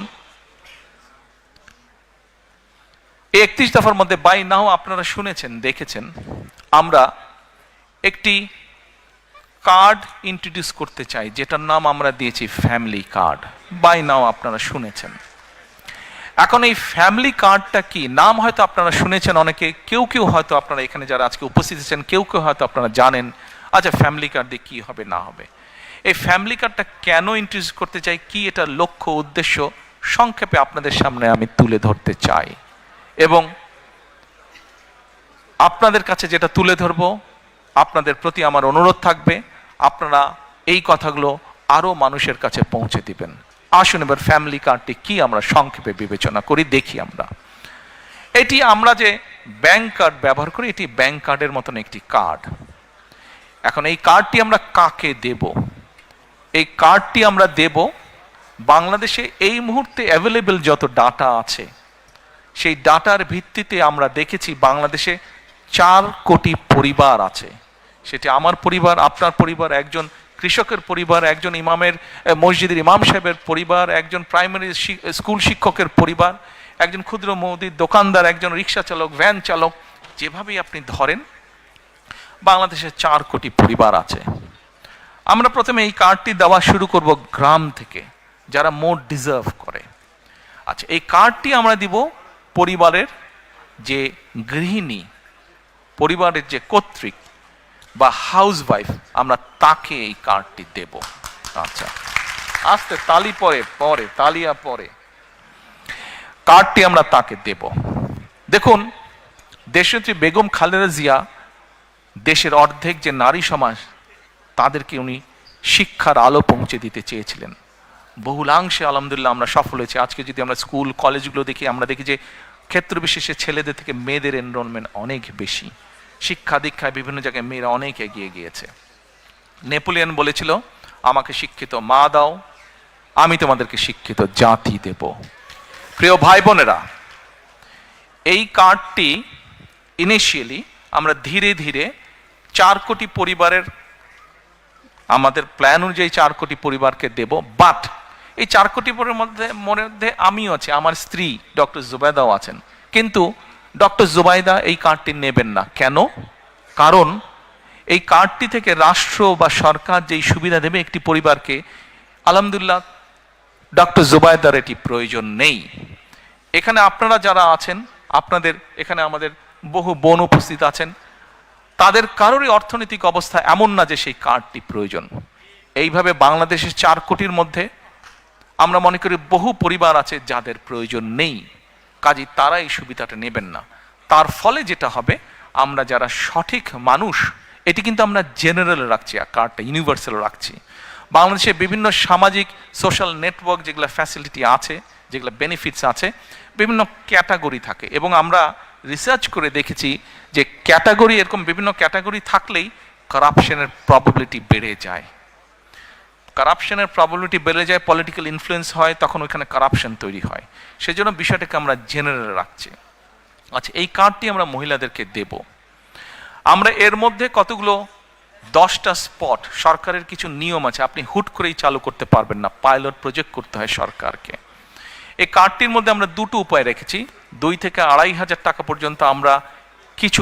31 দফার মধ্যে বাই নাও আপনারা শুনেছেন, দেখেছেন, আমরা একটি কার্ড ইন্ট্রোডিউস করতে চাই যেটার নাম আমরা দিয়েছি ফ্যামিলি কার্ড। বাই নাও আপনারা শুনেছেন। এখন এই ফ্যামিলি কার্ডটা কি, নাম হয়তো আপনারা শুনেছেন অনেকে, কেউ কেউ হয়তো আপনারা এখানে যারা আজকে উপস্থিত আছেন কেউ কেউ হয়তো আপনারা জানেন, আচ্ছা ফ্যামিলি কার্ড দিয়ে কি হবে না হবে। এই ফ্যামিলি কার্ডটা কেন ইন্ট্রোডিউস করতে চাই, কি এটার লক্ষ্য উদ্দেশ্য সংক্ষেপে আপনাদের সামনে আমি তুলে ধরতে চাই, এবং আপনাদের কাছে যেটা তুলে ধরবো আপনাদের প্রতি আমার অনুরোধ থাকবে আপনারা এই কথাগুলো আরো মানুষের কাছে পৌঁছে দিবেন। আসুন এবার ফ্যামিলি কার্ডটি কি আমরা সংক্ষেপে বিবেচনা করি, দেখি আমরা। এটি আমরা যে ব্যাংক কার্ড ব্যবহার করি, এটি ব্যাংক কার্ডের মতন একটি কার্ড। এখন এই কার্ডটি আমরা কাকে দেব? এই কার্ডটি আমরা দেব বাংলাদেশে এই মুহূর্তে অ্যাভেলেবল যত ডাটা আছে সেই ডাটার ভিত্তিতে আমরা দেখেছি বাংলাদেশে 4 কোটি পরিবার আছে। সেটি আমার পরিবার, আপনার পরিবার, একজন কৃষকের পরিবার, একজন ইমামের মসজিদের ইমাম সাহেবের পরিবার, একজন প্রাইমারি স্কুল শিক্ষকের পরিবার, একজন ক্ষুদ্র মুদির দোকানদার, একজন রিক্সা চালক, ভ্যান চালক, যেভাবেই আপনি ধরেন বাংলাদেশে 4 কোটি পরিবার আছে। আমরা প্রথমে এই কার্ডটি দেওয়া শুরু করব গ্রাম থেকে, যারা মোর ডিজার্ভ করে। আচ্ছা, এই কার্ডটি আমরা দিব পরিবারের যে গৃহিণী, পরিবারের যে কর্ত্রী বা হাউস ওয়াইফ, আমরা তাকে এই কার্ডটি দেব। আচ্ছা, আস্তে তালি পরে পরে তালিয়া পরে কার্ডটি আমরা তাকে দেব। দেখুন, দেশনেত্রী বেগম খালেদা জিয়া দেশের অর্ধেক যে নারী সমাজ তাদেরকে উনি শিক্ষার আলো পৌঁছে দিতে চেয়েছিলেন। বহুলাংশে আলহামদুলিল্লাহ আমরা সফল হয়েছি। আজকে যদি আমরা স্কুল কলেজগুলো দেখি, আমরা দেখি যে ক্ষেত্র বিশেষে ছেলেদের থেকে মেয়েদের এনরোলমেন্ট অনেক বেশি। শিক্ষা দীক্ষায় বিভিন্ন জায়গায় মেয়েরা অনেক এগিয়ে গিয়েছে। নেপোলিয়ন বলেছিল, আমাকে শিক্ষিত মা দাও, আমি তোমাদেরকে শিক্ষিত জাতি দেব। প্রিয় ভাই বোনেরা, এই কার্ডটি ইনিশিয়ালি আমরা ধীরে ধীরে 4 কোটি পরিবারের, আমাদের প্ল্যান অনুযায়ী 4 কোটি পরিবারকে দেব। বাট এই 4 কোটি পরিবারের মধ্যে আমিও আছি, আমার স্ত্রী ডক্টর জুবাইদাও আছেন, কিন্তু ডক্টর জুবাইদা এই কার্ডটি নেবেন না। কেন? কারণ এই কার্ডটি থেকে রাষ্ট্র বা সরকার যেই সুবিধা দেবে একটি পরিবারকে, আলহামদুলিল্লাহ ডক্টর জুবাইদার এটি প্রয়োজন নেই। এখানে আপনারা যারা আছেন, আপনাদের এখানে আমাদের বহু বোন উপস্থিত আছেন, তাদের কারোরই অর্থনৈতিক অবস্থা এমন না যে সেই কার্ডটি প্রয়োজন। এইভাবে বাংলাদেশের 4 কোটির মধ্যে আমরা মনে করি বহু পরিবার আছে যাদের প্রয়োজন নেই, কাজেই তারা এই সুবিধাটা নেবেন না। তার ফলে যেটা হবে, আমরা যারা সঠিক মানুষ, এটি কিন্তু আমরা জেনারেল রাখছি, আর কার্ডটা ইউনিভার্সাল রাখছি। বাংলাদেশে বিভিন্ন সামাজিক সোশ্যাল নেটওয়ার্ক যেগুলো ফ্যাসিলিটি আছে, যেগুলো বেনিফিটস আছে, বিভিন্ন ক্যাটাগরি থাকে, এবং আমরা রিসার্চ করে দেখেছি যে ক্যাটাগরি, এরকম বিভিন্ন ক্যাটাগরি থাকলেই কারাপশনের প্রবাবিলিটি বেড়ে যায়। কারাপশনের প্রবাবিলিটি বেড়ে যায়, পলিটিক্যাল ইনফ্লুয়েন্স হয়, তখন ওইখানে কারাপশন তৈরি হয়। সেজন্য বিষয়টাকে আমরা জেনারেল রাখছি। আচ্ছা, এই কার্ডটি আমরা মহিলাদেরকে দেব। আমরা এর মধ্যে কতগুলো 10টা স্পট, সরকারের কিছু নিয়ম আছে, আপনি হুট করেই চালু করতে পারবেন না, পাইলট প্রজেক্ট করতে হয় সরকারকে। এই কার্ডটির মধ্যে আমরা 2টো উপায় রেখেছি। 2 থেকে 2,500 টাকা পর্যন্ত আমরা কিছু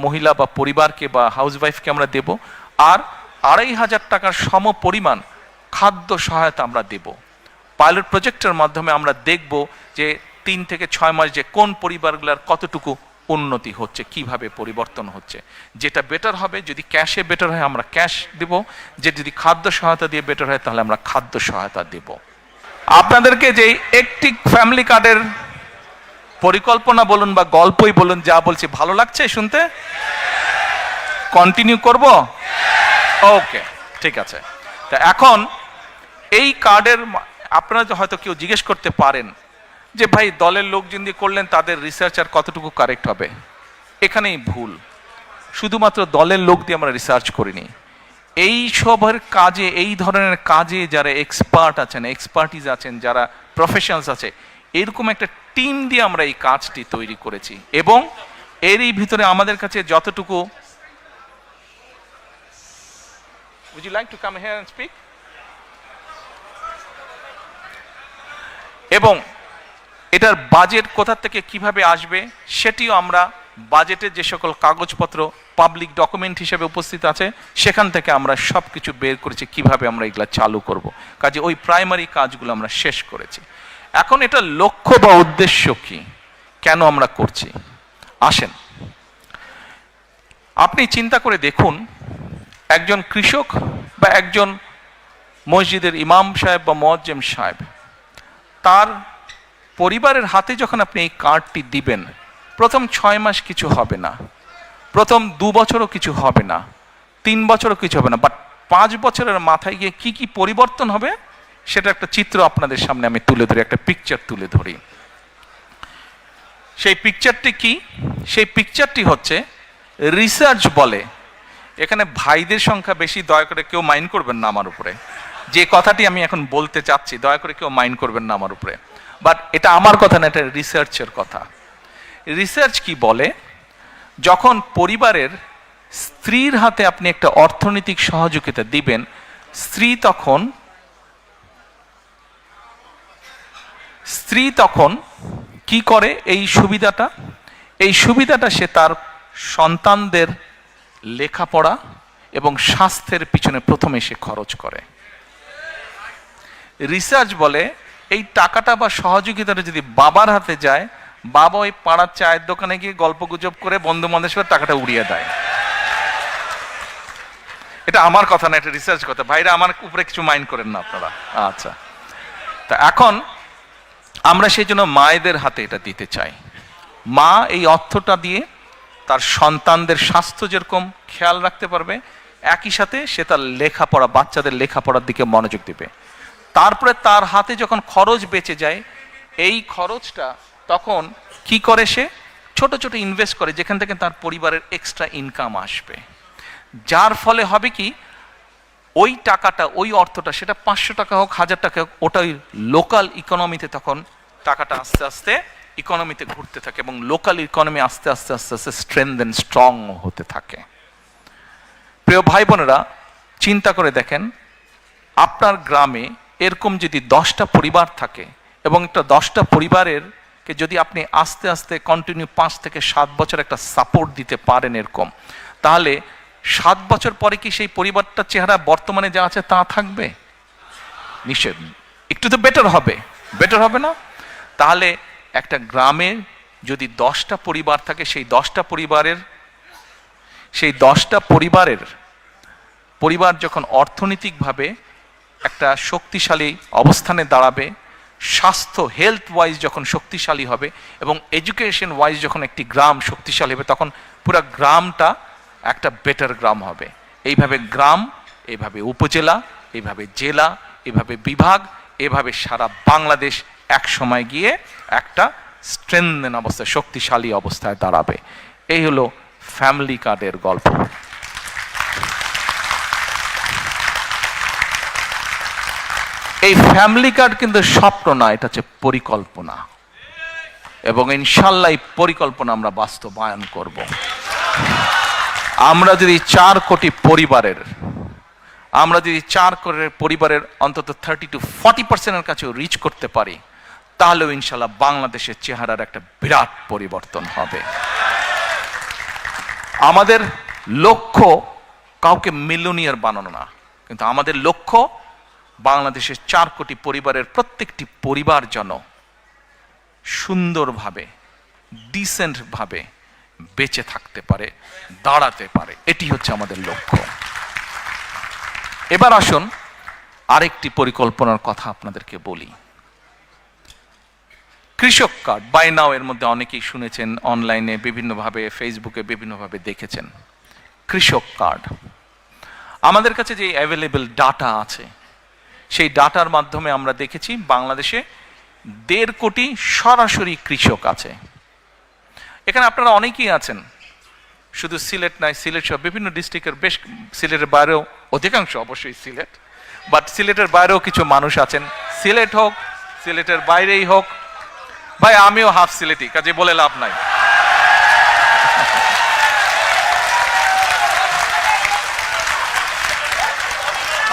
মহিলা বা পরিবারকে বা হাউসওয়াইফকে আমরা দেব, আর 2,500 টাকার সম পরিমাণ খাদ্য সহায়তা আমরা দেব। পাইলট প্রজেক্টের মাধ্যমে আমরা দেখব যে 3 থেকে 6 মাস যে কোন পরিবারগুলোর কতটুকু উন্নতি হচ্ছে, কিভাবে পরিবর্তন হচ্ছে। যেটা বেটার হবে, যদি ক্যাশে বেটার হয় আমরা ক্যাশ দেব, যে যদি খাদ্য সহায়তা দিয়ে বেটার হয় তাহলে আমরা খাদ্য সহায়তা দেব। আপনাদেরকে যে একটি ফ্যামিলি কার্ডের পরিকল্পনা বলুন বা গল্পই বলুন, যা বলছি ভালো লাগছে শুনতে? কন্টিনিউ করব? ওকে, ঠিক আছে। তা এখন এই কার্ডের আপনারা হয়তো কেউ জিজ্ঞেস করতে পারেন যে ভাই দলের লোকজন দিয়ে করলেন তাদের রিসার্চ আর কতটুকু কারেক্ট হবে? এখানেই ভুল। শুধুমাত্র দলের লোক দিয়ে আমরা রিসার্চ করিনি। এই সবের কাজে, এই ধরনের কাজে যারা এক্সপার্ট আছেন, এক্সপার্টিজ আছেন, যারা প্রফেশনালস আছে, এরকম একটা টিম দিয়ে আমরা এই কাজটি তৈরি করেছি। এবং এরই ভিতরে আমাদের কাছে যতটুকু Would you like to come here and speak? এবং এটার বাজেট কোথা থেকে কিভাবে আসবে সেটিও আমরা বাজেটের যে সকল কাগজপত্র পাবলিক ডকুমেন্ট হিসেবে উপস্থিত আছে সেখান থেকে আমরা সব কিছু বের করেছি কিভাবে আমরা এগুলা চালু করব। কাজে ওই প্রাইমারি কাজগুলো আমরা শেষ করেছি। এখন এটা লক্ষ্য বা উদ্দেশ্য কি, কেন আমরা করছি, আসেন আপনি চিন্তা করে দেখুন। একজন কৃষক বা একজন মসজিদের ইমাম সাহেব বা মুয়াজ্জিম সাহেব, তার পরিবারের হাতে যখন আপনি এই কার্ডটি দিবেন, প্রথম 6 মাস কিছু হবে না, প্রথম 2 বছরও কিছু হবে না, 3 বছরও কিছু হবে না, বাট 5 বছরের মাথায় গিয়ে কি কি পরিবর্তন হবে সেটা একটা চিত্র আপনাদের সামনে আমি তুলে ধরি, একটা পিকচার তুলে ধরি। সেই পিকচারটি কি? সেই পিকচারটি হচ্ছে রিসার্চ বলে। এখানে ভাইদের সংখ্যা বেশি, দয়া করে কেউ মাইন্ড করবেন না আমার উপরে। যে কথাটি আমি এখন বলতে চাচ্ছি দয়া করে কেউ মাইন্ড করবেন না আমার উপরে, বাট এটা আমার কথা না, এটা রিসার্চের কথা। রিসার্চ কি বলে? যখন পরিবারের স্ত্রীর হাতে আপনি একটা অর্থনৈতিক সহযোগিতা দিবেন, স্ত্রী তখন কি করে? এই সুবিধাটা সে তার সন্তানদের লেখাপড়া এবং স্বাস্থ্যের পিছনে প্রথমে সে খরচ করে। রিসার্চ বলে এই টাকাটা বা সহযোগিতাটা যদি বাবার হাতে যায়, বাবা ওই পাড়ার চায়ের দোকানে গিয়ে গল্প গুজব করে বন্ধু বান্ধবের টাকাটা উড়িয়ে দেয়। এটা আমার কথা না, এটা রিসার্চ কথা। ভাইরা আমার উপরে কিছু মাইন্ড করেন না আপনারা। আচ্ছা, তা এখন আমরা সেই জন্য মায়েদের হাতে এটা দিতে চাই। মা এই অর্থটা দিয়ে তার সন্তানদের স্বাস্থ্য যেরকম খেয়াল রাখতে পারবে, একই সাথে সে তার লেখাপড়া, বাচ্চাদের লেখাপড়ার দিকে মনোযোগ দিবে। তারপরে তার হাতে যখন খরচ বেঁচে যায়, এই খরচটা তখন কি করে? সে ছোট ছোট ইনভেস্ট করে, যেখান থেকে তার পরিবারের এক্সট্রা ইনকাম আসবে। যার ফলে হবে কি, ওই টাকাটা, ওই অর্থটা, সেটা 500 টাকা হোক, 1000 টাকা হোক, ওটা ওই লোকাল ইকোনমিতে তখন টাকাটা আস্তে আস্তে ইকোনমিতে ঘুরতে থাকে এবং লোকাল ইকোনমি আস্তে আস্তে আস্তে আস্তে স্ট্রেংথেন, স্ট্রং হতে থাকে। প্রিয় ভাই বোনেরা, চিন্তা করে দেখেন, আপনার গ্রামে এরকম যদি 10টা পরিবার থাকে এবং একটা 10টা পরিবারের কে যদি আপনি আস্তে আস্তে কন্টিনিউ 5 থেকে 7 বছর একটা সাপোর্ট দিতে পারেন এরকম, তাহলে 7 বছর পরে কি সেই পরিবারটার চেহারা বর্তমানে যা আছে তা থাকবে? নিশ্চয় একটু তো বেটার হবে না? তাহলে একটা গ্রামে যদি 10টা পরিবার থাকে, সেই 10টা পরিবার যখন অর্থনৈতিকভাবে একটা শক্তিশালী অবস্থানে দাঁড়াবে, স্বাস্থ্য হেলথ ওয়াইজ যখন শক্তিশালী হবে এবং এডুকেশন ওয়াইজ যখন একটি গ্রাম শক্তিশালী হবে, তখন পুরো গ্রামটা একটা বেটার গ্রাম হবে। এইভাবে গ্রাম, এইভাবে উপজেলা, এইভাবে জেলা, এইভাবে বিভাগ, এভাবে সারা বাংলাদেশ এক সময় গিয়ে একটা স্ট্রেংথেন অবস্থায়, শক্তিশালী অবস্থায় দাঁড়াবে। এই হলো ফ্যামিলি কার্ডের গল্প। এই ফ্যামিলি কার্ড কিন্তু স্বপ্ন না, এটা হচ্ছে পরিকল্পনা, এবং ইনশাল্লাহ এই পরিকল্পনা আমরা বাস্তবায়ন করব। আমরা যদি 4 কোটি পরিবারের অন্তত 30 to 40% কাছেও রিচ করতে পারি, তাহলেও ইনশাল্লাহ বাংলাদেশের চেহারার একটা বিরাট পরিবর্তন হবে। আমাদের লক্ষ্য কাউকে মিলিয়নিয়ার বানানো না, কিন্তু আমাদের লক্ষ্য বাংলাদেশের 4 কোটি পরিবারের প্রত্যেকটি পরিবার যেন সুন্দরভাবে, ডিসেন্ট ভাবে বেঁচে থাকতে পারে, দাঁড়াতে পারে। এটি হচ্ছে আমাদের লক্ষ্য। এবার আসুন আরেকটি পরিকল্পনার কথা আপনাদেরকে বলি। কৃষক কার্ড, বাই নাও এর মধ্যে অনেকেই শুনেছেন, অনলাইনে বিভিন্নভাবে, ফেসবুকে বিভিন্নভাবে দেখেছেন। কৃষক কার্ড আমাদের কাছে যে অ্যাভেলেবল ডাটা আছে, সেই ডাটার মাধ্যমে আমরা দেখেছি বাংলাদেশে 1.5 কোটি সরাসরি কৃষক আছে। এখানে আপনারা অনেকেই আছেন, শুধু সিলেট নয়, সিলেট সহ বিভিন্ন ডিস্ট্রিক্টের বেশ, সিলেটের বাইরেও অধিকাংশ অবশ্যই সিলেট, বাট সিলেটের বাইরেও কিছু মানুষ আছেন, সিলেট হোক সিলেটের বাইরেই হোক। ভাই আমিও হাফ সিলেটি, কাজে বলে লাভ নাই।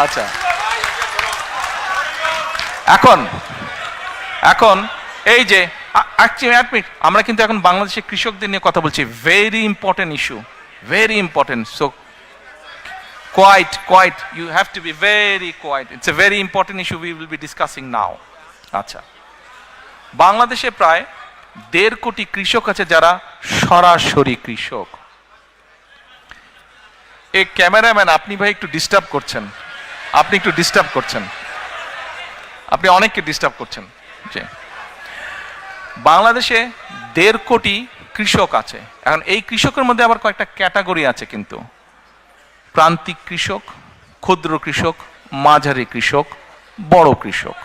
আচ্ছা, এখন এখন এই যে আমরা কিন্তু এখন বাংলাদেশের কৃষকদের নিয়ে কথা বলছি, very important issue, very important. So quite you have to be very quiet, it's a very important issue we will be discussing now. আচ্ছা, বাংলাদেশে প্রায় 1.5 কোটি কৃষক আছে যারা সরাসরি কৃষক। এই ক্যামেরাম্যান, আপনি ভাই একটু ডিস্টার্ব করছেন, আপনি একটু ডিস্টার্ব করছেন, আপনি অনেককে ডিস্টার্ব করছেন। বাংলাদেশে 1.5 কোটি কৃষক আছে। এখন এই কৃষকের মধ্যে আবার কয়েকটা ক্যাটাগরি আছে কিন্তু, প্রান্তিক কৃষক, ক্ষুদ্র কৃষক, মাঝারি কৃষক, বড় কৃষক।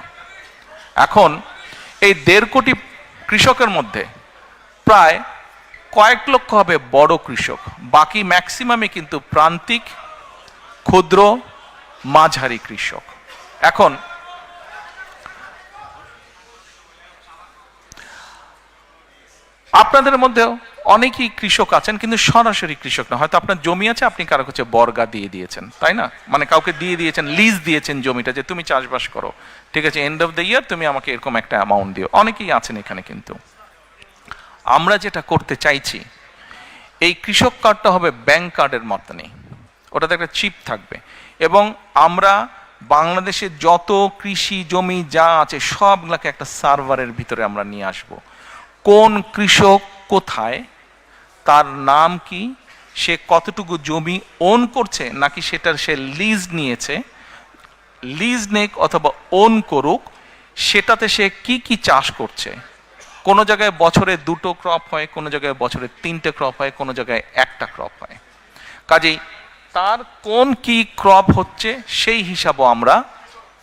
এখন এই 1.5 কোটি কৃষকের মধ্যে প্রায় কয়েক লক্ষ হবে বড় কৃষক, বাকি ম্যাক্সিমামে কিন্তু প্রান্তিক, ক্ষুদ্র, মাঝারি কৃষক। এখন আপনাদের মধ্যেও অনেকেই কৃষক আছেন কিন্তু সরাসরি কৃষক না, হয়তো আপনার জমি আছে, আপনি কারো কাছে বর্গা দিয়ে দিয়েছেন, তাই না? মানে কাউকে দিয়ে দিয়েছেন, লিজ দিয়েছেন জমিটা, যে তুমি চাষবাস করো, ঠিক আছে, এন্ড অফ দ্য ইয়ার তুমি আমাকে এরকম একটা অ্যামাউন্ট দিও। অনেকেই আছেন এখানে। কিন্তু আমরা যেটা করতে চাইছি, এই কৃষক কার্ডটা হবে ব্যাংক কার্ডের মতনই, ওটাতে একটা চিপ থাকবে, এবং আমরা বাংলাদেশের যত কৃষি জমি যা আছে সবগুলোকে একটা সার্ভারের ভিতরে আমরা নিয়ে আসব। কোন কৃষক কোথায়, তার নাম কি, সে কতটুকু জমি ওন করছে, নাকি সেটার সে লিজ নিয়েছে, লিজ নেক অথবা ওন করুক, সেটাতে সে কি কি চাষ করছে। কোনো জায়গায় বছরে 2টো ক্রপ হয়, কোনো জায়গায় বছরে 3টে ক্রপ হয়, কোনো জায়গায় 1টা ক্রপ হয়। কাজেই তার কোন কি ক্রপ হচ্ছে সেই হিসাবও আমরা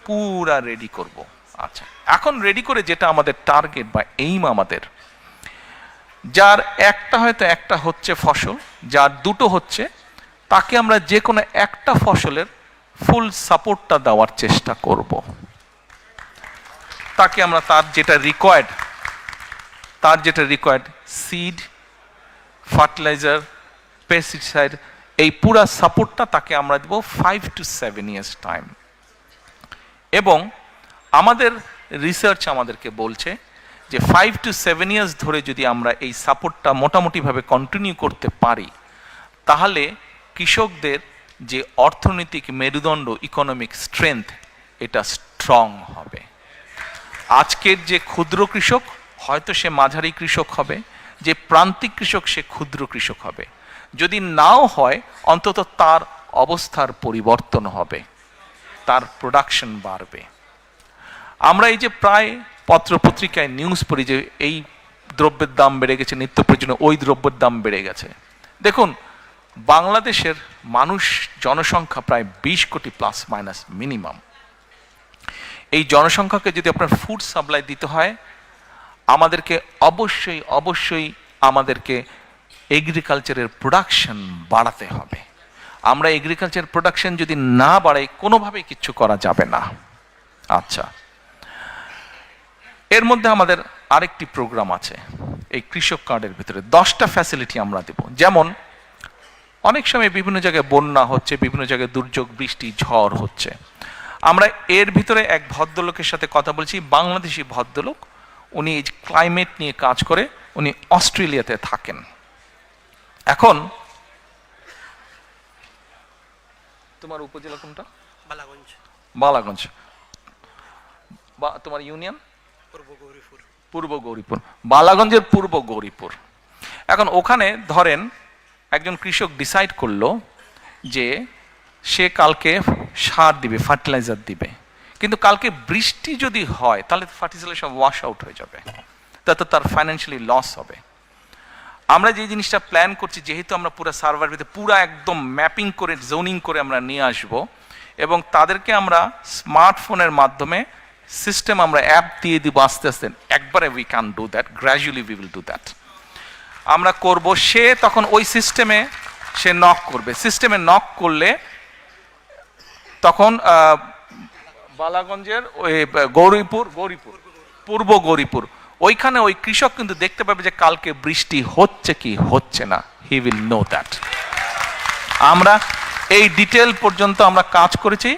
পুরা রেডি করব। আচ্ছা, এখন রেডি করে যেটা আমাদের টার্গেট বা এইম, আমাদের যার একটা হয়তো একটা হচ্ছে ফসল, যার 2টো হচ্ছে, তাকে আমরা যে কোনো একটা ফসলের ফুল সাপোর্টটা দেওয়ার চেষ্টা করব। তাকে আমরা তার যেটা রিকোয়ার্ড সিড, ফার্টিলাইজার, পেস্টিসাইড, এই পুরা সাপোর্টটা তাকে আমরা দেব 5 to 7 years টাইম। এবং আমাদের রিসার্চ আমাদেরকে বলছে যে 5 to 7 years ধরে যদি আমরা এই সাপোর্টটা মোটামুটিভাবে কন্টিনিউ করতে পারি, তাহলে কৃষকদের যে অর্থনৈতিক মেরুদণ্ড, ইকোনমিক স্ট্রেংথ, এটা স্ট্রং হবে। আজকের যে ক্ষুদ্র কৃষক হয়তো সে মাঝারি কৃষক হবে, যে প্রান্তিক কৃষক সে ক্ষুদ্র কৃষক হবে। যদি নাও হয়, অন্তত তার অবস্থার পরিবর্তন হবে, তার প্রোডাকশন বাড়বে। আমরা এই যে প্রায় পত্রপত্রিকায় নিউজ পড়ি যে এই দ্রব্যের দাম বেড়ে গেছে, নিত্য প্রয়োজনীয় ওই দ্রব্যের দাম বেড়ে গেছে। দেখুন, বাংলাদেশের মানুষ জনসংখ্যা প্রায় 20 কোটি প্লাস মাইনাস মিনিমাম। এই জনসংখ্যাকে যদি আপনার ফুড সাপ্লাই দিতে হয়, আমাদেরকে অবশ্যই আমাদেরকে এগ্রিকালচারের প্রোডাকশন বাড়াতে হবে। আমরা এগ্রিকালচার প্রোডাকশন যদি না বাড়াই, কোনোভাবেই কিচ্ছু করা যাবে না। আচ্ছা, এর মধ্যে আমাদের আরেকটি প্রোগ্রাম আছে এই কৃষক কার্ডের ভিতরে, 10টা ফ্যাসিলিটি আমরা দেব। যেমন অনেক সময় বিভিন্ন জায়গায় বন্যা হচ্ছে, বিভিন্ন জায়গায় দুর্যোগ, বৃষ্টি, ঝড় হচ্ছে। আমরা এর ভিতরে এক ভদ্রলোকের সাথে কথা বলছি, বাংলাদেশি ভদ্রলোক, উনি এই ক্লাইমেট নিয়ে কাজ করে, উনি অস্ট্রেলিয়াতে থাকেন। এখন তোমার উপজেলা কোনটা? বালাগঞ্জ। বা তোমার ইউনিয়ন? পূর্ব গৌরীপুর। বালাগঞ্জের পূর্ব গৌরীপুর। এখন ওখানে ধরেন একজন কৃষক ডিসাইড করলো যে সে কালকে সার দিবে, ফার্টিলাইজার দিবে, কিন্তু কালকে বৃষ্টি যদি হয় তাহলে ফার্টিলাইজার সব ওয়াশ আউট হয়ে যাবে, তাতে তার ফাইন্যান্সিয়ালি লস হবে। আমরা যে জিনিসটা প্ল্যান করছি, যেহেতু আমরা পুরো সার্ভার ভিতরে পুরো একদম ম্যাপিং করে জোনিং করে আমরা নিয়ে আসব, এবং তাদেরকে আমরা স্মার্টফোনের মাধ্যমে সিস্টেম আমরা অ্যাপ দিয়ে দিব আস্তে আস্তে, একবারে we can do that, gradually we will do that. আমরা করব, সে তখন ওই সিস্টেমে সে নক করবে, সিস্টেমে নক করলে তখন বালাগঞ্জের ওই গৌরীপুর পূর্ব গৌরীপুর ওইখানে ওই কৃষক কিন্তু দেখতে পাবে যে কালকে বৃষ্টি হচ্ছে কি হচ্ছে না, হি উইল নো দ্যাট। আমরা এই ডিটেল পর্যন্ত আমরা কাজ করেছি।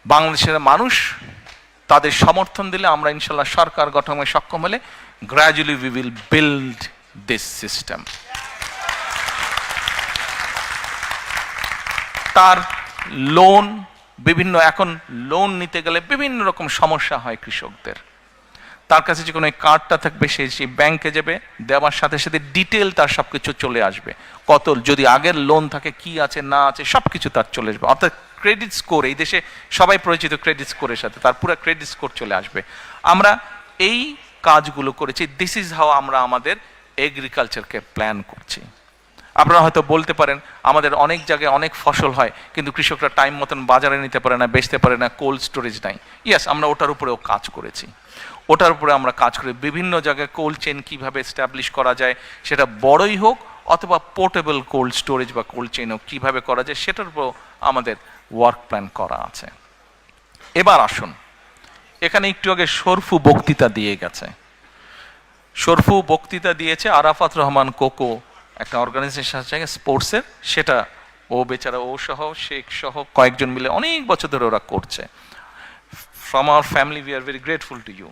বাংলাদেশের মানুষ তাদের সমর্থন দিলে, আমরা ইনশাল্লাহ সরকার গঠনে সক্ষম হলে, gradually we will build this system. তার লোন বিভিন্ন, এখন লোন নিতে গেলে বিভিন্ন রকম সমস্যা হয় কৃষকদের। তার কাছে যে কোনো কার্ডটা থাকবে, সেই ব্যাংকে যাবে, দেওয়ার সাথে সাথে ডিটেল তার সব কিছু চলে আসবে, কত যদি আগের লোন থাকে, কি আছে না আছে সব কিছু তার চলে আসবে। অর্থাৎ ক্রেডিট স্কোর, এই দেশে সবাই পরিচিত ক্রেডিট স্কোরের সাথে, তার পুরো ক্রেডিট স্কোর চলে আসবে। আমরা এই কাজগুলো করেছি। দিস ইজ হাউ আমরা আমাদের এগ্রিকালচারকে প্ল্যান করছি। আপনারা হয়তো বলতে পারেন আমাদের অনেক জায়গায় অনেক ফসল হয়, কিন্তু কৃষকরা টাইম মতন বাজারে নিতে পারে না, বেচতে পারে না, কোল্ড স্টোরেজ নাই। ইয়েস, আমরা ওটার উপরেও কাজ করেছি। ওটার উপরে আমরা কাজ করি, বিভিন্ন জায়গায় কোল্ড চেইন কীভাবে এস্টাবলিশ করা যায়, সেটা বড়ই হোক অথবা পোর্টেবল কোল্ড স্টোরেজ বা কোল্ড চেইন হোক, কীভাবে করা যায় সেটার উপরেও আমাদের ওয়ার্ক প্ল্যান করা আছে। এবার আসুন, এখানে একটু আগে শরফু বক্তৃতা দিয়ে গেছে। শরফু বক্তৃতা দিয়েছে আরাফাত রহমান কোকো, একটা অর্গানাইজেশন আছে স্পোর্টসের, সেটা ও বেচারা, ও সহ শেখ সহ কয়েকজন মিলে অনেক বছর ধরে ওরা করছে। From our family we are very grateful to you,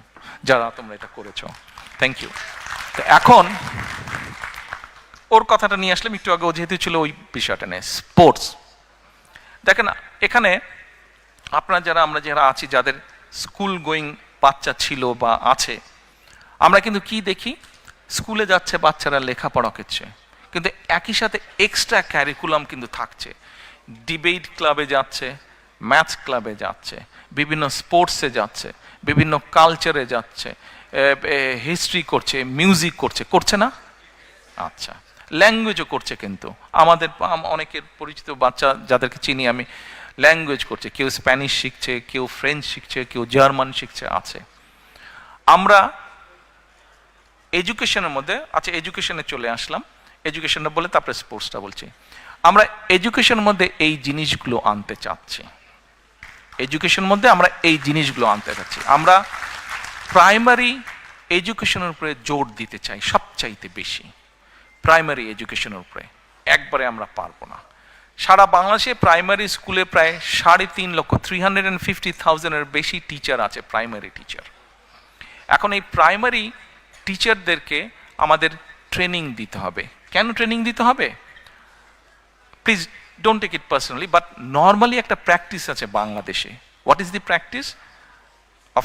যারা তোমরা এটা করেছো, থ্যাংক ইউ। তো এখন ওর কথাটা নিয়ে আসলাম একটু আগে, ও যেহেতু ছিল ওই বিষয়টা নিয়ে, স্পোর্টস। দেখেন এখানে আপনারা যারা, আমরা যারা আছি, যাদের স্কুল গোয়িং বাচ্চা ছিল বা আছে, আমরা কিন্তু কি দেখি, স্কুলে যাচ্ছে বাচ্চারা লেখাপড়া করছে, কিন্তু একই সাথে এক্সট্রা ক্যারিকুলাম কিন্তু থাকছে। ডিবেট ক্লাবে যাচ্ছে, ম্যাথস ক্লাবে যাচ্ছে, বিভিন্ন স্পোর্টসে যাচ্ছে, বিভিন্ন কালচারে যাচ্ছে, হিস্ট্রি করছে, মিউজিক করছে, করছে না? আচ্ছা, ল্যাঙ্গুয়েজও করছে। কিন্তু আমাদের অনেকের পরিচিত বাচ্চা যাদেরকে চিনি আমি, ল্যাঙ্গুয়েজ করছে, কেউ স্প্যানিশ শিখছে, কেউ ফ্রেঞ্চ শিখছে, কেউ জার্মান শিখছে, আছে। আমরা এডুকেশনের মধ্যে, আচ্ছা এডুকেশনে চলে আসলাম, এডুকেশনটা বলে তারপরে স্পোর্টসটা বলছি। আমরা এডুকেশনের মধ্যে এই জিনিসগুলো আনতে চাচ্ছি, এডুকেশনের মধ্যে আমরা এই জিনিসগুলো আনতে চাচ্ছি। আমরা প্রাইমারি এডুকেশনের উপরে জোর দিতে চাই সবচাইতে বেশি, প্রাইমারি এডুকেশনের উপরে। একবারে আমরা পারবো না। সারা বাংলাদেশে প্রাইমারি স্কুলে প্রায় 3.5 লক্ষ, 350,000-এর বেশি টিচার আছে, প্রাইমারি টিচার। এখন এই প্রাইমারি টিচারদেরকে আমাদের ট্রেনিং দিতে হবে। কেন ট্রেনিং দিতে হবে? Please don't take it personally, but normally একটা প্র্যাকটিস আছে বাংলাদেশে। What is the practice of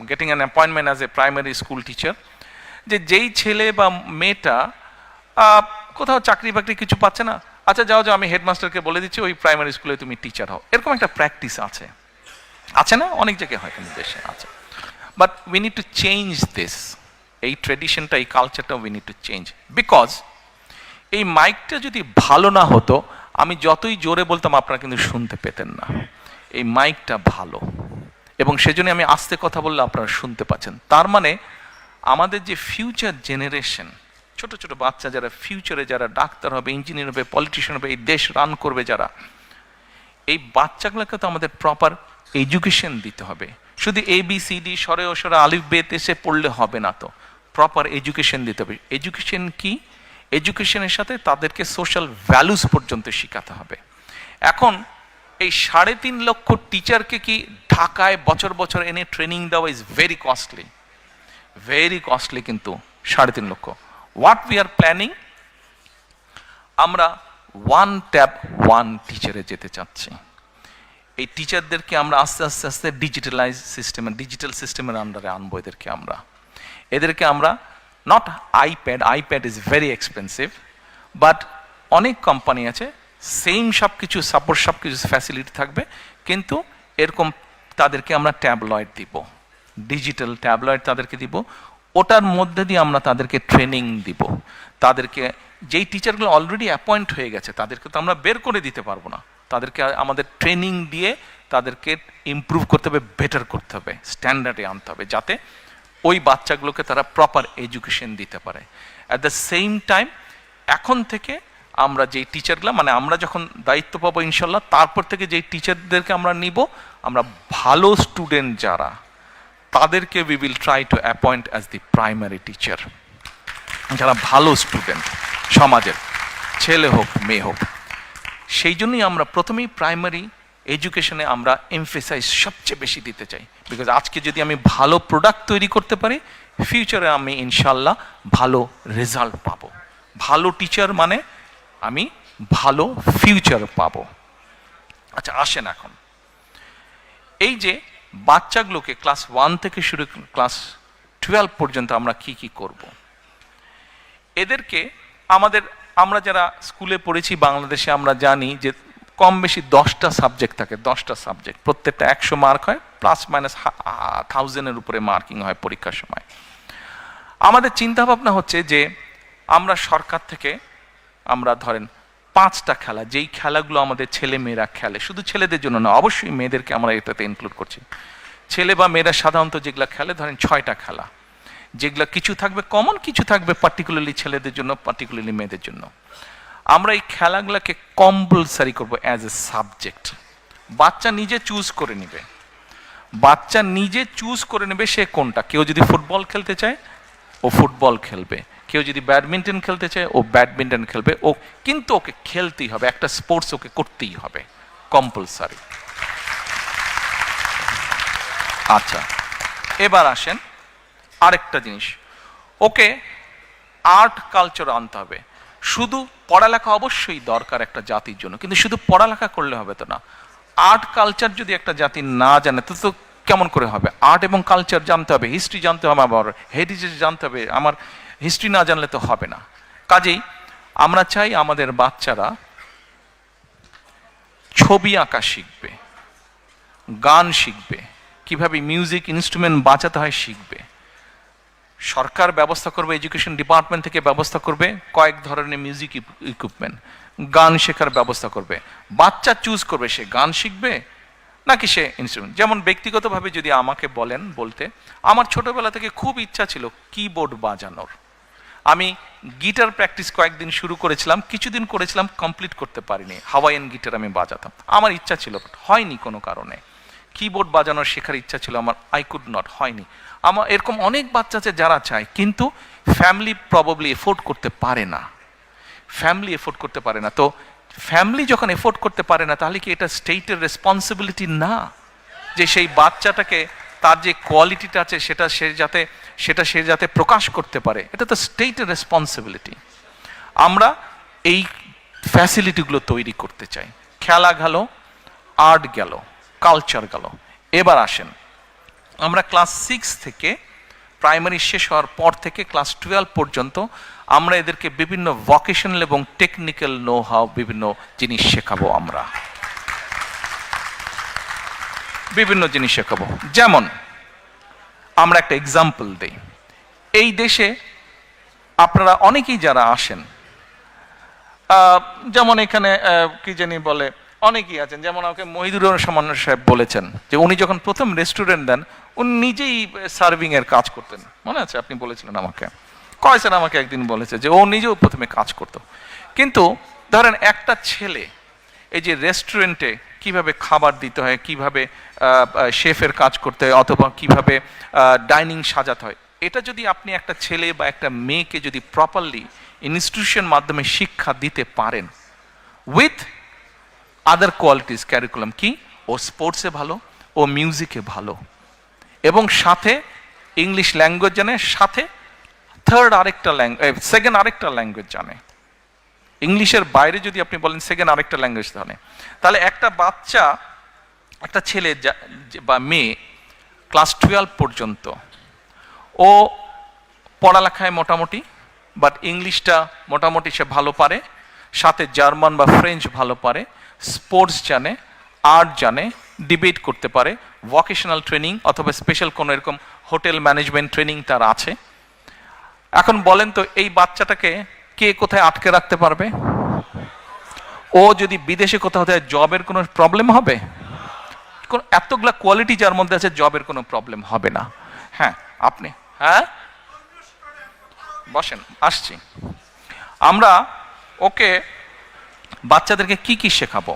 getting an appointment as a primary school teacher? যে যেই ছেলে বা মেয়েটা কোথাও চাকরি বাকরি কিছু পাচ্ছে না, আচ্ছা যাও যাও, আমি হেডমাস্টারকে বলে দিচ্ছি ওই প্রাইমারি স্কুলে তুমি টিচার হও, এরকম একটা প্র্যাকটিস আছে, আছে না? অনেক জায়গায় হয়, কিন্তু দেশে আছে। But we need to change this, এই ট্রেডিশনটা, এই কালচারটা we need to change. Because এই মাইকটা যদি ভালো না হতো, আমি যতই জোরে বলতাম আপনারা কিন্তু শুনতে পেতেন না। এই মাইকটা ভালো, এবং সেজন্য আমি আস্তে কথা বললে আপনারা শুনতে পাচ্ছেন। তার মানে আমাদের যে ফিউচার জেনারেশন, ছোট ছোট বাচ্চা যারা ফিউচারে যারা ডাক্তার হবে, ইঞ্জিনিয়ার হবে, পলিটিশিয়ান হবে, এই দেশ রান করবে যারা, এই বাচ্চাগুলোকে তো আমাদের প্রপার এডুকেশন দিতে হবে। শুধু ABCD সরে ও সরে আলিফ বে তেসে পড়লে হবে না, তো প্রপার এডুকেশন দিতে হবে। এডুকেশন কি? এডুকেশনের সাথে তাদেরকে সোশ্যাল ভ্যালুস পর্যন্ত শেখাতে হবে। এখন এই 3.5 লক্ষ টিচারকে কি ঢাকায় বছর বছর এনে ট্রেনিং দেওয়া is very costly, very costly. কিন্তু 3.5 লক্ষ, হোয়াট উই আর প্ল্যানিং, আমরা 1 ট্যাব 1 টিচারে যেতে চাচ্ছি। এই টিচারদেরকে আমরা আস্তে আস্তে আস্তে ডিজিটালাইজ সিস্টেমে, ডিজিটাল সিস্টেমের আন্ডারে আনবো এদেরকে। এদেরকে আমরা not iPad is very expensive, but অনেক কোম্পানি আছে সেম সব কিছু সাপোর্ট, সব কিছু ফ্যাসিলিটি থাকবে, কিন্তু এরকম তাদেরকে আমরা ট্যাবলয়েড দিব, ডিজিটাল ট্যাবলয়েড তাদেরকে দিব। ওটার মধ্যে দিয়ে আমরা তাদেরকে ট্রেনিং দিব। তাদেরকে যেই টিচারগুলো অলরেডি অ্যাপয়েন্ট হয়ে গেছে তাদেরকে তো আমরা বের করে দিতে পারবো না, তাদেরকে আমাদের ট্রেনিং দিয়ে তাদেরকে ইমপ্রুভ করতে হবে, বেটার করতে হবে, স্ট্যান্ডার্ডে আনতে হবে, যাতে ওই বাচ্চাগুলোকে তারা প্রপার এডুকেশন দিতে পারে। অ্যাট দ্য সেম টাইম এখন থেকে আমরা যেই টিচারগুলো, মানে আমরা যখন দায়িত্ব পাবো ইনশাল্লাহ, তারপর থেকে যেই টিচারদেরকে আমরা নিব, আমরা ভালো স্টুডেন্ট যারা তাদেরকে we will try to appoint as the primary teacher, যারা ভালো স্টুডেন্ট সমাজের, ছেলে হোক মেয়ে হোক। সেই জন্যই আমরা প্রথমেই প্রাইমারি এডুকেশনে আমরা এমফেসাইজ সবচেয়ে বেশি দিতে চাই, বিকজ আজকে যদি আমি ভালো প্রোডাক্ট তৈরি করতে পারি, ফিউচারে আমি ইনশাল্লাহ ভালো রেজাল্ট পাবো। ভালো টিচার মানে আমি ভালো ফিউচার পাবো। আচ্ছা আসেন এখন এই যে বাচ্চাগুলোকে ক্লাস 1 থেকে শুরু ক্লাস 12 পর্যন্ত আমরা কি কি করব। এদেরকে আমরা যারা স্কুলে পড়েছি বাংলাদেশে, আমরা জানি যে কম বেশি 10টা সাবজেক্ট থাকে, 10টা সাবজেক্ট, প্রত্যেকটা 100 মার্ক হয়, প্লাস মাইনাস 1000-এর উপরে মার্কিং হয় পরীক্ষার সময়। আমাদের চিন্তা ভাবনা হচ্ছে যে আমরা সরকার থেকে আমরা ধরেন 5টা খেলা, যেই খেলাগুলো আমাদের ছেলে মেয়েরা খেলে, শুধু ছেলেদের জন্য না, অবশ্যই মেয়েদেরকে আমরা এটাতে ইনক্লুড করছি, ছেলে বা মেয়েরা সাধারণত যেগুলো খেলে, ধরেন 6টা খেলা, যেগুলো কিছু থাকবে কমন, কিছু থাকবে পার্টিকুলারলি ছেলেদের জন্য, পার্টিকুলারলি মেয়েদের জন্য। আমরা এই খেলাগুলোকে কম্পালসারি করবো অ্যাজ এ সাবজেক্ট। বাচ্চা নিজে চুজ করে নেবে, বাচ্চা নিজে চুজ করে নেবে সে কোনটা। কেউ যদি ফুটবল খেলতে চায় ও ফুটবল খেলবে, কেউ যদি ব্যাডমিন্টন খেলতে চায় ও ব্যাডমিন্টন খেলবে, ও কিন্তু ওকে খেলতেই হবে, একটা স্পোর্টস ওকে করতেই হবে, কম্পালসারি। আচ্ছা এবার আসেন আরেকটা জিনিস, ওকে আর্ট কালচার আনতে হবে। শুধু পড়ালেখা অবশ্যই দরকার একটা জাতির জন্য, কিন্তু শুধু পড়ালেখা করলে হবে তো না। আর্ট কালচার যদি একটা জাতি না জানে তো কেমন করে হবে? আর্ট এবং কালচার জানতে হবে, হিস্ট্রি জানতে হবে, আবার হেরিটেজ জানতে হবে। আমার হিস্ট্রি না জানলে তো হবে না। কাজেই আমরা চাই আমাদের বাচ্চারা ছবি আঁকা শিখবে, গান শিখবে, কিভাবে মিউজিক ইনস্ট্রুমেন্ট বাজাতে হয় শিখবে। সরকার ব্যবস্থা করবে, এডুকেশন ডিপার্টমেন্ট থেকে ব্যবস্থা করবে কয়েক ধরনের মিউজিক ইকুইপমেন্ট, গান শেখার ব্যবস্থা করবে। বাচ্চা চুজ করবে সে গান শিখবে নাকি সে ইনস্ট্রুমেন্ট। যেমন ব্যক্তিগতভাবে যদি আমাকে বলতে, আমার ছোটবেলা থেকে খুব ইচ্ছা ছিল কিবোর্ড বাজানোর। আমি গিটার প্র্যাকটিস কয়েকদিন শুরু করেছিলাম, কিছুদিন করেছিলাম, কমপ্লিট করতে পারিনি। হাওয়াইয়ান গিটার আমি বাজাতাম, আমার ইচ্ছা ছিল, হয়নি কোনো কারণে। কিবোর্ড বাজানোর শেখার ইচ্ছা ছিল আমার, আই কুড নট, হয়নি। আমার এরকম অনেক বাচ্চা আছে যারা চায়, কিন্তু ফ্যামিলি প্রবাবলি এফোর্ড করতে পারে না, ফ্যামিলি এফোর্ড করতে পারে না। তো ফ্যামিলি যখন এফোর্ড করতে পারে না, তাহলে কি এটা স্টেটের রেসপন্সিবিলিটি না যে সেই বাচ্চাটাকে তার যে কোয়ালিটিটা আছে সেটা সে যাতে প্রকাশ করতে পারে? এটা তো স্টেটের রেসপন্সিবিলিটি। আমরা এই ফ্যাসিলিটিগুলো তৈরি করতে চাই। খেলা গেল, আর্ট গেল, কালচার গেল। এবার আসেন আমরা ক্লাস 6 থেকে, প্রাইমারি শেষ হওয়ার পর থেকে ক্লাস 12 পর্যন্ত আমরা এদেরকে বিভিন্ন ভোকেশনাল এবং টেকনিক্যাল নো হাউ বিভিন্ন জিনিস শেখাবো। আমরা বিভিন্ন জিনিস শেখাবো। যেমন আমরা একটা এক্সাম্পল দেই, এই দেশে আপনারা অনেকেই যারা আসেন, যেমন এখানে কি জানি বলে, অনেকেই আছেন, যেমন আমাকে মহিদুর রহমান সাহেব বলেছেন যে উনি যখন প্রথম রেস্টুরেন্ট দেন উনি নিজেই সার্ভিং এর কাজ করতেন, মনে আছে? আপনি বলেছিলেন আমাকে, কয়েছেন আমাকে একদিন বলেছে যে ও নিজেও প্রথমে কাজ করতো। কিন্তু ধরেন একটা ছেলে এই যে রেস্টুরেন্টে কিভাবে খাবার দিতে হয়, কিভাবে শেফের কাজ করতে হয়, অথবা কিভাবে ডাইনিং সাজাতে হয়, এটা যদি আপনি একটা ছেলে বা একটা মেয়েকে যদি প্রপারলি ইনস্টিটিউশন মাধ্যমে শিক্ষা দিতে পারেন, উইথ আদার কোয়ালিটিস ক্যারিকুলাম, কি ও স্পোর্টসে ভালো, ও মিউজিকে ভালো, এবং সাথে ইংলিশ ল্যাঙ্গুয়েজ জানে, সাথে সেকেন্ড আরেকটা ল্যাঙ্গুয়েজ জানে। ইংলিশের বাইরে যদি আপনি বলেন সেকেন্ড আরেকটা ল্যাঙ্গুয়েজ জানে, তাহলে একটা বাচ্চা, একটা ছেলে বা মেয়ে ক্লাস 12 পর্যন্ত ও পড়ালেখায় মোটামুটি, বাট ইংলিশটা মোটামুটি সে ভালো পারে, সাথে জার্মান বা ফ্রেঞ্চ ভালো পারে, স্পোর্টস জানে, আর্ট জানে, ডিবেট করতে পারে, ভোকেশনাল ট্রেনিং অথবা স্পেশাল কোনো এরকম হোটেল ম্যানেজমেন্ট ট্রেনিং তার আছে, এখন বলেন তো এই বাচ্চাটাকে কে কোথায় আটকে রাখতে পারবে? ও যদি বিদেশে কোথাও যায় জবের কোনো প্রবলেম হবে? এতগুলা কোয়ালিটি যার মধ্যে আছে, জবের কোনো প্রবলেম হবে না। হ্যাঁ, আপনি হ্যাঁ বসেন, আসছি। আমরা ওকে বাচ্চাদেরকে কি কি শেখাবো?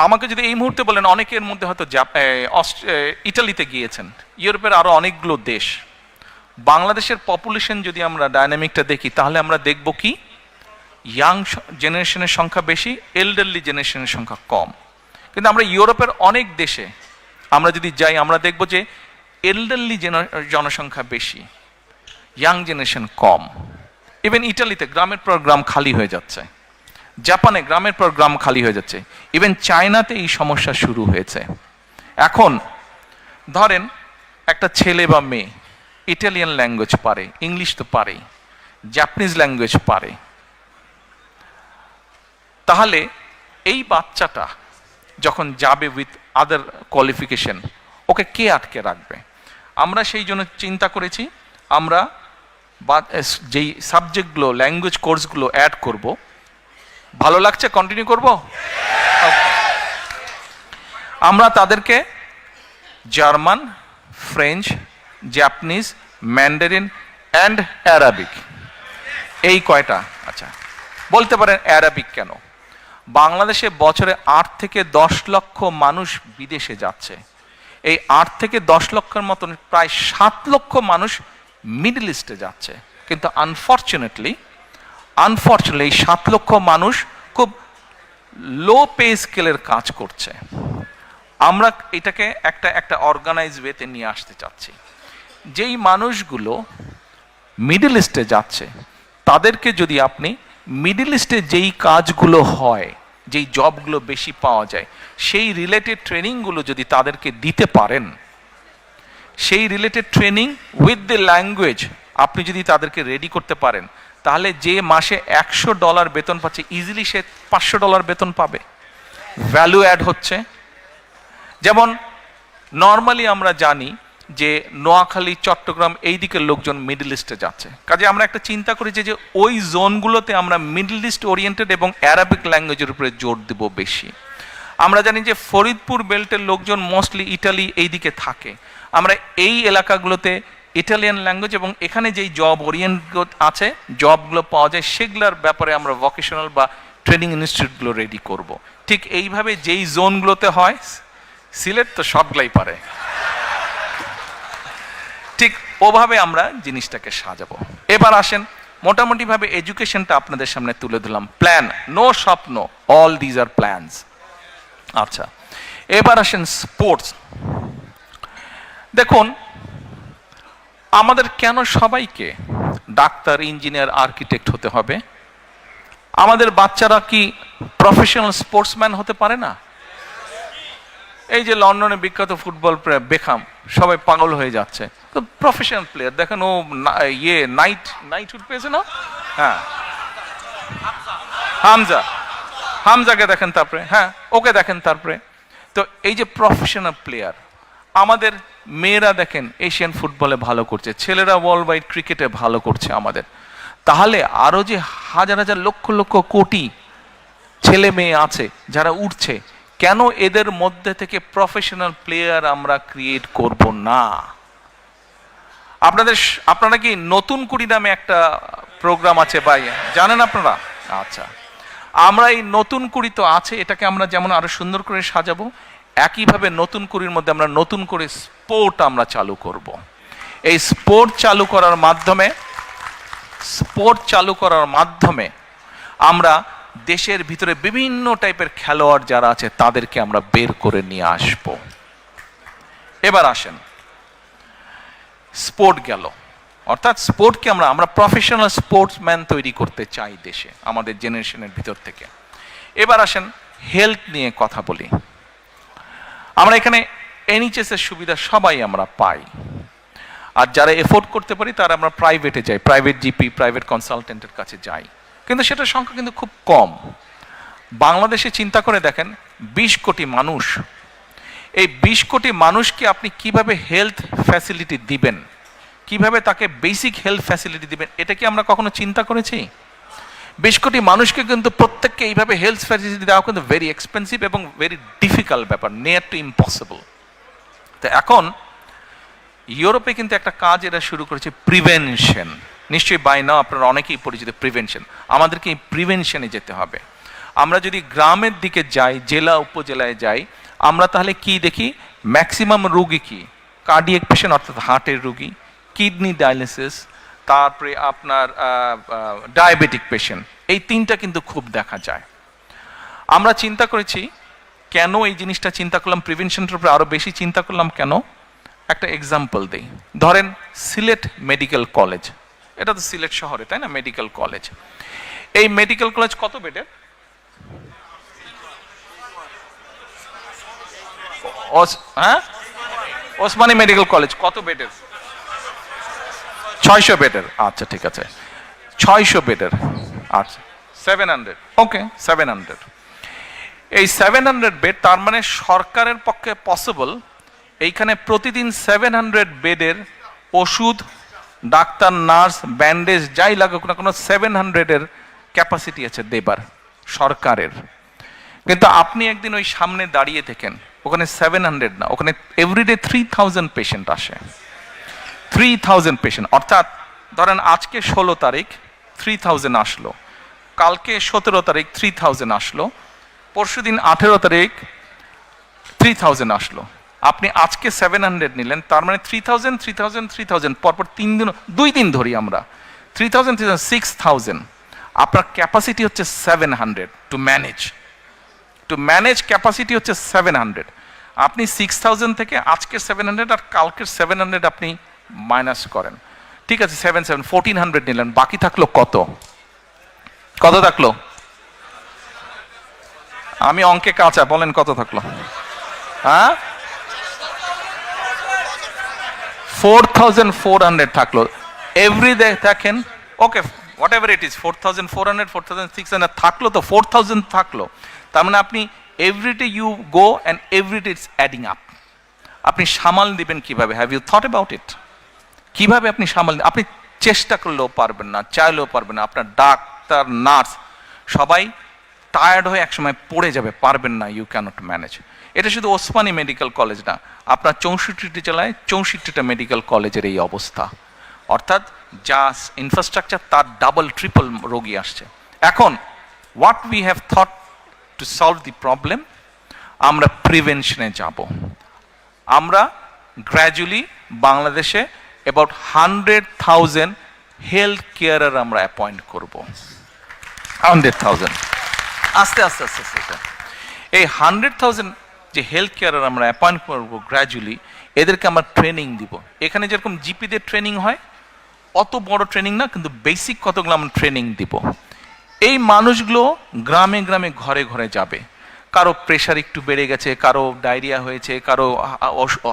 আমাকে যদি এই মুহূর্তে বলেন, অনেকের মধ্যে হয়তো ইটালিতে গিয়েছেন, ইউরোপের আরো অনেকগুলো দেশ। বাংলাদেশের পপুলেশন যদি আমরা ডাইনামিকটা দেখি, তাহলে আমরা দেখব কি ইয়াং জেনারেশনের সংখ্যা বেশি, এল্ডারলি জেনারেশনের সংখ্যা কম। কিন্তু আমরা ইউরোপের অনেক দেশে আমরা যদি যাই, আমরা দেখব যে এল্ডারলি জনসংখ্যা বেশি, ইয়াং জেনারেশন কম। ইভেন ইটালিতে গ্রামের পর গ্রাম খালি হয়ে যাচ্ছে, জাপানে গ্রামের পর গ্রাম খালি হয়ে যাচ্ছে, ইভেন চায়নাতে এই সমস্যা শুরু হয়েছে। এখন ধরেন একটা ছেলে বা মেয়ে ইটালিয়ান ল্যাঙ্গুয়েজ পারে, ইংলিশ তো পারে, জাপানিজ ল্যাঙ্গুয়েজ পারে, তাহলে এই বাচ্চাটা যখন যাবে উইথ আদার কোয়ালিফিকেশন, ওকে কে আটকে রাখবে? আমরা সেই জন্য চিন্তা করেছি, আমরা যেই সাবজেক্টগুলো, ল্যাঙ্গুয়েজ কোর্সগুলো অ্যাড করব। ভালো লাগছে? কন্টিনিউ করব? আমরা তাদেরকে German, French, Japanese, Mandarin and Arabic, এই কয়টা। আচ্ছা, বলতে পারেন অ্যারাবিক কেন? বাংলাদেশে বছরে 8 থেকে 10 লক্ষ মানুষ বিদেশে যাচ্ছে। এই 8 থেকে 10 লক্ষের মতন প্রায় 7 লক্ষ মানুষ মিডল ইস্টে যাচ্ছে। কিন্তু আনফর্চুনেটলি এই 7 লক্ষ মানুষ খুব লো পে স্কেলের কাজ করছে। আমরা এটাকে একটা অর্গানাইজ ওয়েতে নিয়ে আসতে চাচ্ছি। যেই মানুষগুলো মিডল ইস্টে যাচ্ছে, তাদেরকে যদি আপনি মিডল ইস্টে যেই কাজগুলো হয়, যেই জবগুলো বেশি পাওয়া যায়, সেই রিলেটেড ট্রেনিংগুলো যদি তাদেরকে দিতে পারেন, সেই related training with the language আপনি যদি তাদেরকে রেডি করতে পারেন, তাহলে যে মাসে $100 বেতন পাচ্ছে, ইজিলি সে $500 বেতন পাবে। ভ্যালু অ্যাড হচ্ছে। যেমন নর্মালি আমরা জানি যে নোয়াখালী, চট্টগ্রাম এই দিকের লোকজন মিডল ইস্টে যাচ্ছে, কাজে আমরা একটা চিন্তা করি যে ওই জোনগুলোতে আমরা মিডল ইস্ট ওরিয়েন্টেড এবং অ্যারাবিক ল্যাঙ্গুয়েজের উপরে জোর দেব বেশি। আমরা জানি যে ফরিদপুর বেল্টের লোকজন মোস্টলি ইটালি এই দিকে থাকে, আমরা এই এলাকাগুলোতে ইটালিয়ান ল্যাঙ্গুয়েজ এবং এখানে যেই জব ওরিয়েন্টেড আছে, জবগুলো পাওয়া যায়, সেগুলোর ব্যাপারে আমরা ভোকেশনাল বা ট্রেনিং ইনস্টিটিউটগুলো রেডি করব। ঠিক এইভাবে যেই জোনগুলোতে হয়, সিলেট তো সবগুলাই পারে, ঠিক ওভাবে আমরা জিনিসটাকে সাজাবো। এবার আসেন, মোটামুটি ভাবে এডুকেশনটা আপনাদের সামনে তুলে দিলাম। প্ল্যান, নো স্বপ্ন, অল দিজ আর প্ল্যানস। আচ্ছা, এবার আসেন স্পোর্টস। দেখুন, আমাদের কেন সবাইকে ডাক্তার, ইঞ্জিনিয়ার, আর্কিটেক্ট হতে হবে? আমাদের বাচ্চারা কি প্রফেশনাল স্পোর্টসম্যান হতে পারে না? এই যে লন্ডনে বিখ্যাত ফুটবল প্লেয়ার বেকহাম, সবাই পাগল হয়ে যাচ্ছে, তো প্রফেশনাল প্লেয়ার। দেখেন ও নাইটহুড পেয়েছে না? হ্যাঁ, হামজাকে দেখেন, তারপরে হ্যাঁ ওকে দেখেন, তারপরে তো এই যে প্রফেশনাল প্লেয়ার। আমাদের মেয়েরা দেখেন এশিয়ান ফুটবলে ভালো করছে, ছেলেরা ওয়ার্ল্ড ওয়াইড ক্রিকেটে ভালো করছে আমাদের। তাহলে আরো যে হাজার হাজার লক্ষ লক্ষ কোটি ছেলে মেয়ে আছে যারা উঠছে, কেন এদের মধ্যে থেকে প্রফেশনাল প্লেয়ার আমরা ক্রিয়েট করব না? আপনারা কি নতুন কুড়ি নামে একটা প্রোগ্রাম আছে ভাই, জানেন আপনারা? আচ্ছা, আমরা এই নতুন কুড়ি তো আছে, এটাকে আমরা যেমন আরো সুন্দর করে সাজাবো, একইভাবে নতুন কুড়ির মধ্যে আমরা নতুন করে স্পোর্ট আমরা চালু করব। এই স্পোর্ট চালু করার মাধ্যমে আমরা দেশের ভিতরে বিভিন্ন টাইপের খেলোয়াড় যারা আছে তাদেরকে আমরা বের করে নিয়ে আসব। এবার আসেন, স্পোর্ট গেল, অর্থাৎ স্পোর্টকে আমরা প্রফেশনাল স্পোর্টসম্যান তৈরি করতে চাই দেশে, আমাদের জেনারেশনের ভিতর থেকে। এবার আসেন, হেলথ নিয়ে কথা বলি। আমরা এখানে NHS এর সুবিধা সবাই আমরা পাই, আর যারা এফোর্ড করতে পারি তারা আমরা প্রাইভেটে যাই, প্রাইভেট জিপি, প্রাইভেট কনসালটেন্টের কাছে যাই, কিন্তু সেটার সংখ্যা কিন্তু খুব কম। বাংলাদেশে চিন্তা করে দেখেন, 20 কোটি মানুষ, এই 20 কোটি মানুষকে আপনি কিভাবে হেলথ ফ্যাসিলিটি দিবেন, কিভাবে তাকে বেসিক হেলথ ফ্যাসিলিটি দিবেন, এটা কি আমরা কখনো চিন্তা করেছি? বেশ কোটি মানুষকে কিন্তু প্রত্যেককে এইভাবে হেলথ ফ্যাসিলিটি দেওয়া কিন্তু ভেরি এক্সপেন্সিভ এবং ভেরি ডিফিকাল্ট ব্যাপার, নিয়ার টু ইম্পসিবল। তো এখন ইউরোপে কিন্তু একটা কাজ এরা শুরু করেছে, প্রিভেনশন। নিশ্চয়ই বাই নাও আপনারা অনেকেই পরিচিত প্রিভেনশন। আমাদেরকে এই প্রিভেনশনে যেতে হবে। আমরা যদি গ্রামের দিকে যাই, জেলা উপজেলায় যাই, আমরা তাহলে কি দেখি? ম্যাক্সিমাম রোগী কি কার্ডিয়াক পেশেন্ট, অর্থাৎ হার্টের রোগী, কিডনি ডায়ালিসিস, তারপরে আপনার ডায়াবেটিক পেশেন্ট, এই তিনটা কিন্তু খুব দেখা যায়। আমরা চিন্তা করেছি কেন এই জিনিসটা চিন্তা করলাম, প্রিভেনশনের উপরে আরো বেশি চিন্তা করলাম কেন? একটা এক্সাম্পল দিই। ধরেন সিলেট মেডিকেল কলেজ, এটা তো সিলেট শহরে, তাই না? মেডিকেল কলেজ, এই মেডিকেল কলেজ কত বেডের? হ্যাঁ, ওসমানী মেডিকেল কলেজ কত বেডের? 600 বেডের। আচ্ছা ঠিক আছে, 600 বেডের। আচ্ছা 700, ওকে 700। এই 700 বেড, তার মানে সরকারের পক্ষে পসিবল এইখানে প্রতিদিন 700 বেডের ওষুধ, ডাক্তার, নার্স, ব্যান্ডেজ যাই লাগুক না কোনো 700-এর ক্যাপাসিটি আছে দেবার সরকারের। কিন্তু আপনি একদিন ওই সামনে দাঁড়িয়ে থাকেন, ওখানে 700 না, ওখানে এভরিডে 3000 পেশেন্ট আসে। 3000 পেশেন্ট, অর্থাৎ ধরেন আজকে 16 তারিখ 3000 আসলো, কালকে 17 তারিখ 3000 আসলো, পরশুদিন 18 তারিখ 3000 আসলো। আপনি আজকে 700 নিলেন, তার মানে 3000 3000 3000 পরপর 2 দিন ধরি আমরা 3000 6000। আপনার ক্যাপাসিটি হচ্ছে 700 টু ম্যানেজ ক্যাপাসিটি হচ্ছে 700। আপনি 6000 থেকে আজকে 700 আর কালকের 700 আপনি মাইনাস করেন, ঠিক আছে 1400 নিলেন, বাকি থাকলো কত? কত থাকলো? আমি অঙ্কে কাঁচা, বলেন কত থাকলো? হ্যাঁ, 4400 থাকলো। এভরি ডে দেখেন, okay whatever it is, 4400 4600 থাকলো, তো 4000 থাকলো। তার মানে আপনি everyday you go and everyday it's adding up. আপনি সামাল দিবেন কিভাবে? Have you thought about it? কিভাবে আপনি সামাল? আপনি চেষ্টা করলেও পারবেন না, চাইলেও পারবেন না। আপনার ডাক্তার, নার্স সবাই টায়ার্ড হয়ে একসময় পড়ে যাবে, পারবেন না, ইউ ক্যানট ম্যানেজ। এটা শুধু ওসমানী মেডিকেল কলেজ না, আপনার 64টি জেলায় 64টা মেডিকেল কলেজের এই অবস্থা। অর্থাৎ যা ইনফ্রাস্ট্রাকচার তার ডাবল ট্রিপল রোগী আসছে। এখন what we have thought to solve the problem, আমরা প্রিভেনশনে যাব। আমরা গ্র্যাজুয়ালি বাংলাদেশে অ্যাবাউট 100,000 হেলথ কেয়ারার আমরা অ্যাপয়েন্ট করব। 100,000 আস্তে আস্তে আস্তে আস্তে এই 100,000 যে হেলথ কেয়ারার আমরা অ্যাপয়েন্ট করবো গ্র্যাজুয়ালি, এদেরকে আমরা ট্রেনিং দিব। এখানে যেরকম জিপিদের ট্রেনিং হয়, অত বড় ট্রেনিং না, কিন্তু বেসিক কতগুলো আমরা ট্রেনিং দিব। এই মানুষগুলো গ্রামে গ্রামে ঘরে ঘরে যাবে। কারো প্রেশার একটু বেড়ে গেছে, কারো ডায়রিয়া হয়েছে, কারো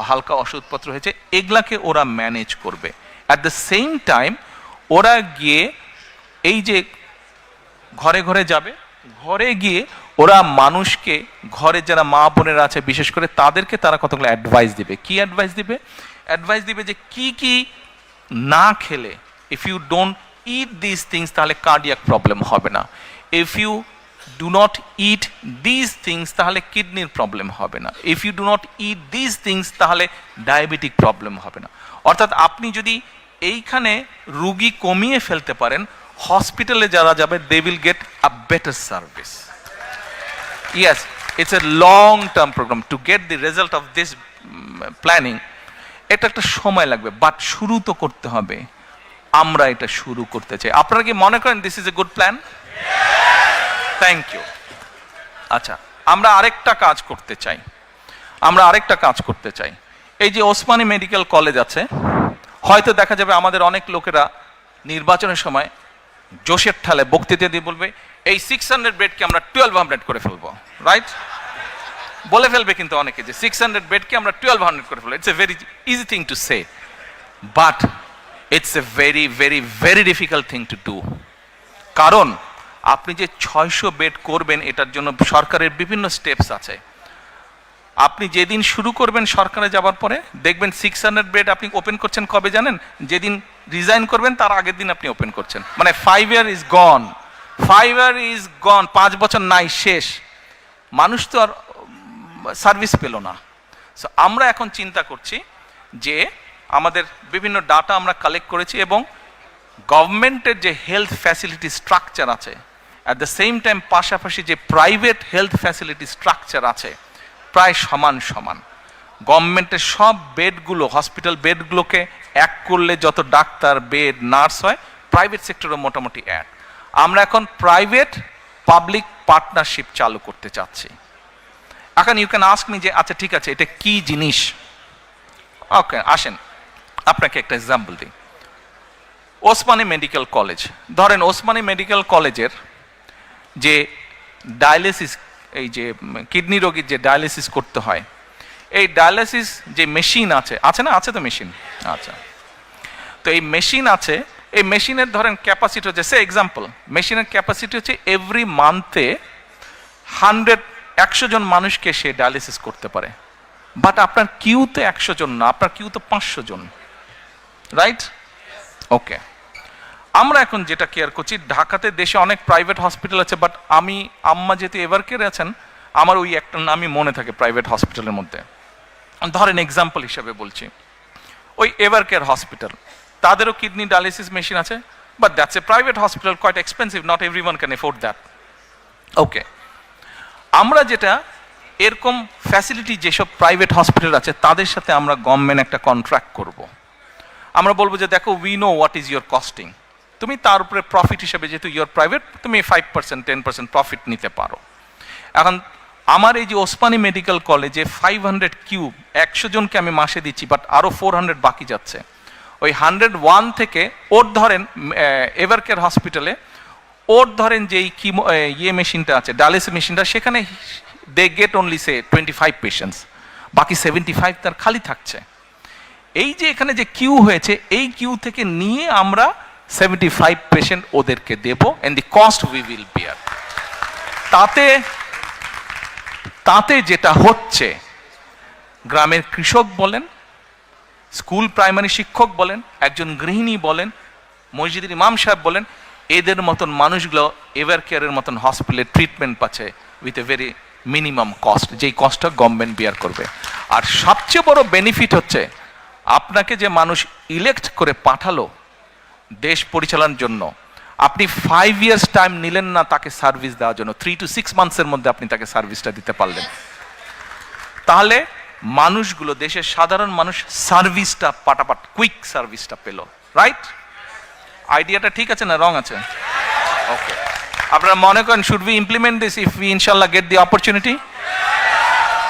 হালকা ওষুধপত্র হয়েছে, এগুলাকে ওরা ম্যানেজ করবে। অ্যাট দ্য সেম টাইম ওরা গিয়ে এই যে ঘরে ঘরে যাবে, ঘরে গিয়ে ওরা মানুষকে, ঘরে যারা মা বোনেরা আছে বিশেষ করে, তাদেরকে তারা কতগুলো অ্যাডভাইস দিবে। কি অ্যাডভাইস দিবে? অ্যাডভাইস দিবে যে কি কি না খেলে, if you don't eat this things তাহলে কার্ডিয়াক প্রবলেম হবে না, if you do not eat this things তাহলে কিডনির প্রবলেম হবে না, if you do not eat this things তাহলে ডায়াবেটিক প্রবলেম হবে না। অর্থাৎ আপনি যদি এইখানে রুগী কমিয়ে ফেলতে পারেন, হসপিটালে যারা যাবে they will get a better service. Yes, it's a long-term program. To get the result of this planning, এটা একটা সময় লাগবে, বাট শুরু তো করতে হবে। আমরা এটা শুরু করতে চাই। আপনারা কি মনে করেন this is a good plan? Thank you. আচ্ছা, আমরা আরেকটা কাজ করতে চাই। এই যে ওসমানী মেডিকেল কলেজ আছে, হয়তো দেখা যাবে আমাদের অনেক লোকেরা নির্বাচনের সময় জোশের ঠালে বক্তৃতা দিয়ে বলবে এই 600 বেডকে আমরা 1200 করে ফেলবো, রাইট? বলে ফেলবে কিন্তু অনেকে যে 600 বেডকে আমরা 1200 করে ফেলবো। It's a very easy thing to say, but it's a very very very difficult thing to do. কারণ আপনি যে 600 বেড করবেন, এটার জন্য সরকারের বিভিন্ন স্টেপস আছে। আপনি যেদিন শুরু করবেন সরকারে যাবার পরে দেখবেন 600 বেড আপনি ওপেন করছেন কবে জানেন? যেদিন রিজাইন করবেন তার আগের দিন আপনি ওপেন করছেন। মানে 5 year is gone, 5 year is গন, 5 বছর নাই, শেষ। মানুষ তো আর সার্ভিস পেল না। সো আমরা এখন চিন্তা করছি যে আমাদের বিভিন্ন ডাটা আমরা কালেক্ট করেছি এবং গভর্নমেন্টের যে হেলথ ফ্যাসিলিটি স্ট্রাকচার আছে, অ্যাট দ্য সেম টাইম পাশাপাশি যে প্রাইভেট হেলথ ফ্যাসিলিটি স্ট্রাকচার আছে প্রায় সমান সমান। গভর্নমেন্টের সব বেডগুলো, হসপিটাল বেডগুলোকে এক করলে যত ডাক্তার, বেড, নার্স হয়, প্রাইভেট সেক্টরও মোটামুটি এক। আমরা এখন প্রাইভেট পাবলিক পার্টনারশিপ চালু করতে চাচ্ছি। এখন ইউ ক্যান আস্ক মি যে আচ্ছা ঠিক আছে, এটা কি জিনিস? ওকে, আসেন আপনাকে একটা এক্সাম্পল দিই। ওসমানী মেডিকেল কলেজ, ধরেন ওসমানী মেডিকেল কলেজের যে ডায়ালিসিস, এই যে কিডনি রোগীর যে ডায়ালিসিস করতে হয়, এই ডায়ালিসিস যে মেশিন আছে, আছে না? আছে তো মেশিন, আচ্ছা। তো এই মেশিন আছে, এই মেশিনের ধরেন ক্যাপাসিটি হচ্ছে, সে এক্সাম্পল, মেশিনের ক্যাপাসিটি হচ্ছে এভরি মান্থে 100 জন মানুষকে সে ডায়ালিসিস করতে পারে। বাট আপনার কিউতে 100 জন না, আপনার কিউতে 500 জন, রাইট? ওকে, আমরা এখন যেটা কেয়ার করছি, ঢাকাতে দেশে অনেক প্রাইভেট হসপিটাল আছে, বাট আমি, আম্মা যেহেতু এভার কেয়ারে আছেন, আমার ওই একটা নামই মনে থাকে প্রাইভেট হসপিটালের মধ্যে। ধরেন এক্সাম্পল হিসাবে বলছি, ওই এভার কেয়ার হসপিটাল, তাদেরও কিডনি ডায়ালিসিস মেশিন আছে, but that's a private hospital, quite expensive, not everyone can afford that. Okay, আমরা যেটা এরকম ফ্যাসিলিটি যেসব প্রাইভেট হসপিটাল আছে তাদের সাথে আমরা গভর্নমেন্ট একটা কন্ট্রাক্ট করব। আমরা বলবো যে দেখো, we know what is your costing, তুমি তার উপরে প্রফিট হিসেবে, যেহেতু ইয়োর প্রাইভেট, তুমি 5%, 10% প্রফিট নিতে পারো। এখন আমার এই যে ওসমানী মেডিকেল কলেজে 500 কিউব 100 জনকে আমি মাসে দিচ্ছি, বাট আরও 400 বাকি যাচ্ছে। ওই 101 থেকে ওর ধরেন এভার কেয়ার হসপিটালে ওর ধরেন যে ইয়ে মেশিনটা আছে, ডায়ালিসিস মেশিনটা, সেখানে they get only say 25 patients, বাকি 75 তার খালি থাকছে। এই যে এখানে যে কিউ হয়েছে, এই কিউ থেকে নিয়ে আমরা 75 পেশেন্ট ওদেরকে দেব, and the cost we will bear. তাতে যেটা হচ্ছে, গ্রামের কৃষক বলেন, স্কুল প্রাইমারি শিক্ষক বলেন, একজন গৃহিণী বলেন, মসজিদের ইমাম সাহেব বলেন, এদের মতন মানুষগুলো এভার কেয়ারের মতন হসপিটালে ট্রিটমেন্ট পাচ্ছে with a very minimum cost, যেই কস্টটা গভর্নমেন্ট বিয়ার করবে। আর সবচেয়ে বড় বেনিফিট হচ্ছে, আপনাকে যে মানুষ ইলেক্ট করে পাঠালো দেশ পরিচালনার জন্য, আপনি 5 ইয়ার্স টাইম নিলেন না তাকে সার্ভিস দেওয়ার জন্য, 3 to 6 মান্থসের মধ্যে আপনি তাকে সার্ভিসটা দিতে পারলেন। তাহলে মানুষগুলো, দেশের সাধারণ মানুষ সার্ভিসটা পাটাপাট কুইক সার্ভিসটা পেল, রাইট? আইডিয়াটা ঠিক আছে না রং আছে? ওকে, আপনারা মনে করেন should we implement this if we ইনশাআল্লাহ গেট দি অপরচুনিটি?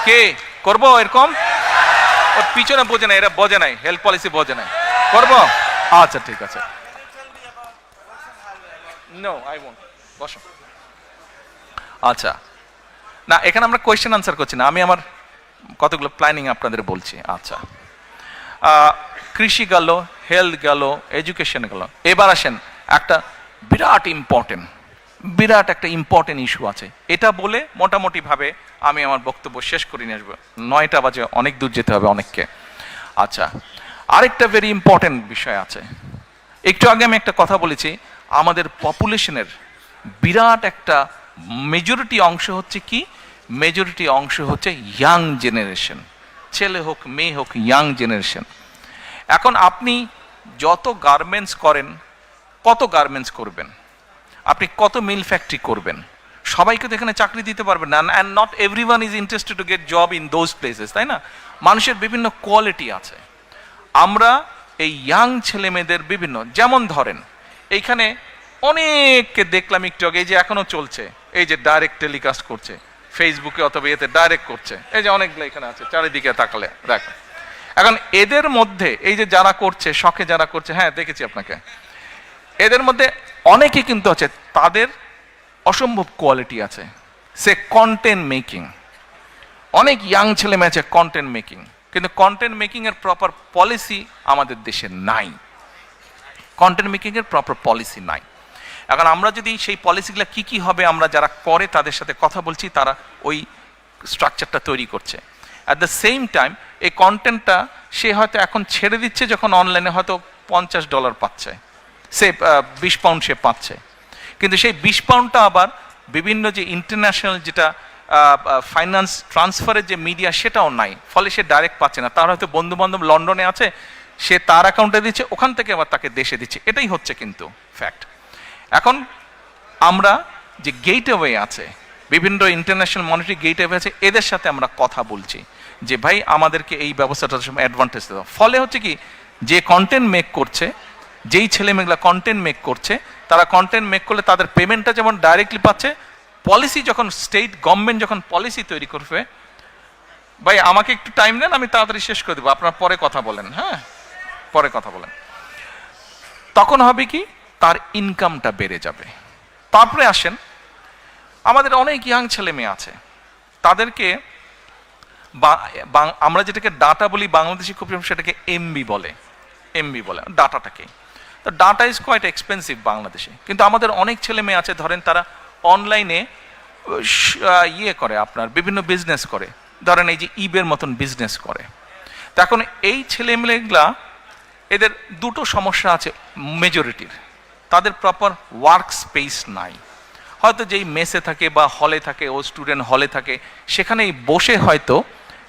কে করবো এরকম? ওর পিছনে বোঝে না, এরা বোঝে নাই, হেলথ পলিসি বোঝে নাই, করবো? আচ্ছা ঠিক আছে। No, I won't. বসো। আচ্ছা, না এখানে আমরা কোয়েশ্চেন আনসার করছি না, আমি আমার কতগুলো প্ল্যানিং আপনাদের বলছি। আচ্ছা, কৃষি গেল, হেলথ গেল, এডুকেশন গেল। এবার আসেন একটা বিরাট একটা ইম্পর্টেন্ট ইস্যু আছে, এটা বলে মোটামুটি ভাবে আমি আমার বক্তব্য শেষ করে নিয়ে আসবো। 9টা বাজে, অনেক দূর যেতে হবে অনেককে। আচ্ছা, আরেকটা ভেরি ইম্পর্টেন্ট বিষয় আছে। একটু আগে আমি একটা কথা বলেছি, আমাদের পপুলেশনের বিরাট একটা মেজরিটি অংশ হচ্ছে কি? মেজরিটি অংশ হচ্ছে ইয়াং জেনারেশন, ছেলে হোক মেয়ে হোক, ইয়াং জেনারেশন। এখন আপনি যত গার্মেন্টস করেন, কত গার্মেন্টস করবেন, আপনি কত মিল ফ্যাক্টরি করবেন, সবাইকে তো এখানে চাকরি দিতে পারবেন না, and not everyone is interested to get job in those places, তাই না? মানুষের বিভিন্ন কোয়ালিটি আছে। আমরা এই ইয়াং ছেলে মেয়েদের বিভিন্ন, যেমন ধরেন এইখানে অনেককে দেখলাম একটু আগে, এই যে এখনো চলছে, এই যে ডাইরেক্ট টেলিকাস্ট করছে ফেসবুকে অথবা এতে ডাইরেক্ট করছে, এই যে অনেকগুলো এখানে আছে, চারিদিকে তাকালে দেখো। এখন এদের মধ্যে এই যে যারা করছে, শখে যারা করছে, হ্যাঁ দেখেছি আপনাকে, এদের মধ্যে অনেকে কিন্তু আছে, তাদের অসম্ভব কোয়ালিটি আছে, সে কন্টেন্ট মেকিং। অনেক ইয়াং ছেলে মেয়ে আছে কন্টেন্ট মেকিং, কিন্তু কন্টেন্ট মেকিং এর প্রপার পলিসি আমাদের দেশে নাই। কন্টেন্ট মেকিং এর প্রপার পলিসি নাই। এখন আমরা যদি সেই পলিসিগুলো কি কি হবে, আমরা যারা করে তাদের সাথে কথা বলছি, তারা ওই স্ট্রাকচারটা তৈরি করছে। অ্যাট দ্য সেম টাইম এই কন্টেন্টটা সে হয়তো এখন ছেড়ে দিচ্ছে যখন অনলাইনে হয়তো $50 পাচ্ছে, সে 20 পাউন্ড সে পাচ্ছে, কিন্তু সেই 20 পাউন্ডটা আবার বিভিন্ন যে ইন্টারন্যাশনাল যেটা ফাইন্যান্স ট্রান্সফারের যে মিডিয়া সেটাও নাই, ফলে সে ডাইরেক্ট পাচ্ছে না। তার হয়তো বন্ধু বান্ধব লন্ডনে আছে, সে তার অ্যাকাউন্টে দিচ্ছে, ওখান থেকে আবার তাকে দেশে দিচ্ছে, এটাই হচ্ছে কিন্তু ফ্যাক্ট। এখন আমরা যে গেটওয়ে আছে, বিভিন্ন ইন্টারন্যাশনাল মনিটারি গেটওয়ে আছে, এদের সাথে আমরা কথা বলছি যে ভাই আমাদেরকে এই ব্যবস্থাটার সময় অ্যাডভান্টেজ দেওয়া। ফলে হচ্ছে কি, যে কন্টেন্ট মেক করছে, যেই ছেলেমেয়েগুলা কন্টেন্ট মেক করছে, তারা কন্টেন্ট মেক করলে তাদের পেমেন্টটা যেমন ডাইরেক্টলি পাচ্ছে, পলিসি যখন স্টেট গভর্নমেন্ট যখন পলিসি তৈরি করবে, ভাই আমাকে একটু টাইম দেন, আমি তাড়াতাড়ি শেষ করে দেবো, আপনার পরে কথা বলেন, হ্যাঁ পরে কথা বলেন, তখন হবে কি তার ইনকামটা বেড়ে যাবে। তারপরে আসেন, আমাদের অনেক ইয়াং ছেলে মেয়ে আছে, তাদেরকে আমরা যেটাকে ডাটা বলি, বাংলাদেশি খুব সেটাকে এমবি বলে, এমবি বলে ডাটাটাকে। তো ডাটা ইজ কোয়াইট এক্সপেন্সিভ বাংলাদেশে, কিন্তু আমাদের অনেক ছেলে মেয়ে আছে, ধরেন তারা অনলাইনে ইয়ে করে, আপনার বিভিন্ন বিজনেস করে, ধরেন এই যে ইবের মতন বিজনেস করে। তো এখন এই ছেলেমেয়েগুলা, এদের দুটো সমস্যা আছে মেজরিটির, তাদের প্রপার ওয়ার্ক স্পেস নাই। হয়তো যেই মেসে থাকে বা হলে থাকে, ও স্টুডেন্ট হলে থাকে, সেখানেই বসে হয়তো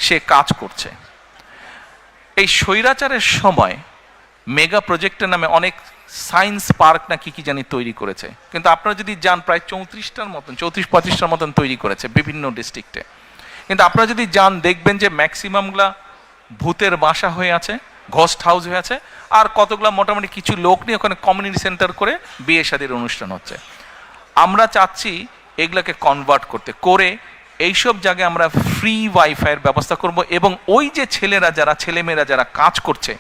সে কাজ করছে। এই স্বৈরাচারের সময় মেগা প্রজেক্টের নামে অনেক সায়েন্স পার্ক না কি জানি তৈরি করেছে, কিন্তু আপনারা যদি যান প্রায় 34টার মতন, 34-35টার মতন তৈরি করেছে বিভিন্ন ডিস্ট্রিক্টে, কিন্তু আপনারা যদি যান দেখবেন যে ম্যাক্সিমামগুলা ভূতের বাসা হয়ে আছে, ঘোস্ট হাউস হয়ে আছে, আর কতগুলা মোটামুটি কিছু লোক নিয়ে ওখানে কমিউনিটি সেন্টার করে বিয়ে শাদীর অনুষ্ঠান হচ্ছে। আমরা চাচ্ছি এগুলাকে কনভার্ট করতে, করে এইসব জায়গায় আমরা ফ্রি ওয়াইফাইয়ের ব্যবস্থা করব, এবং ওই যে ছেলেরা যারা, ছেলেমেয়েরা যারা কাজ করছে,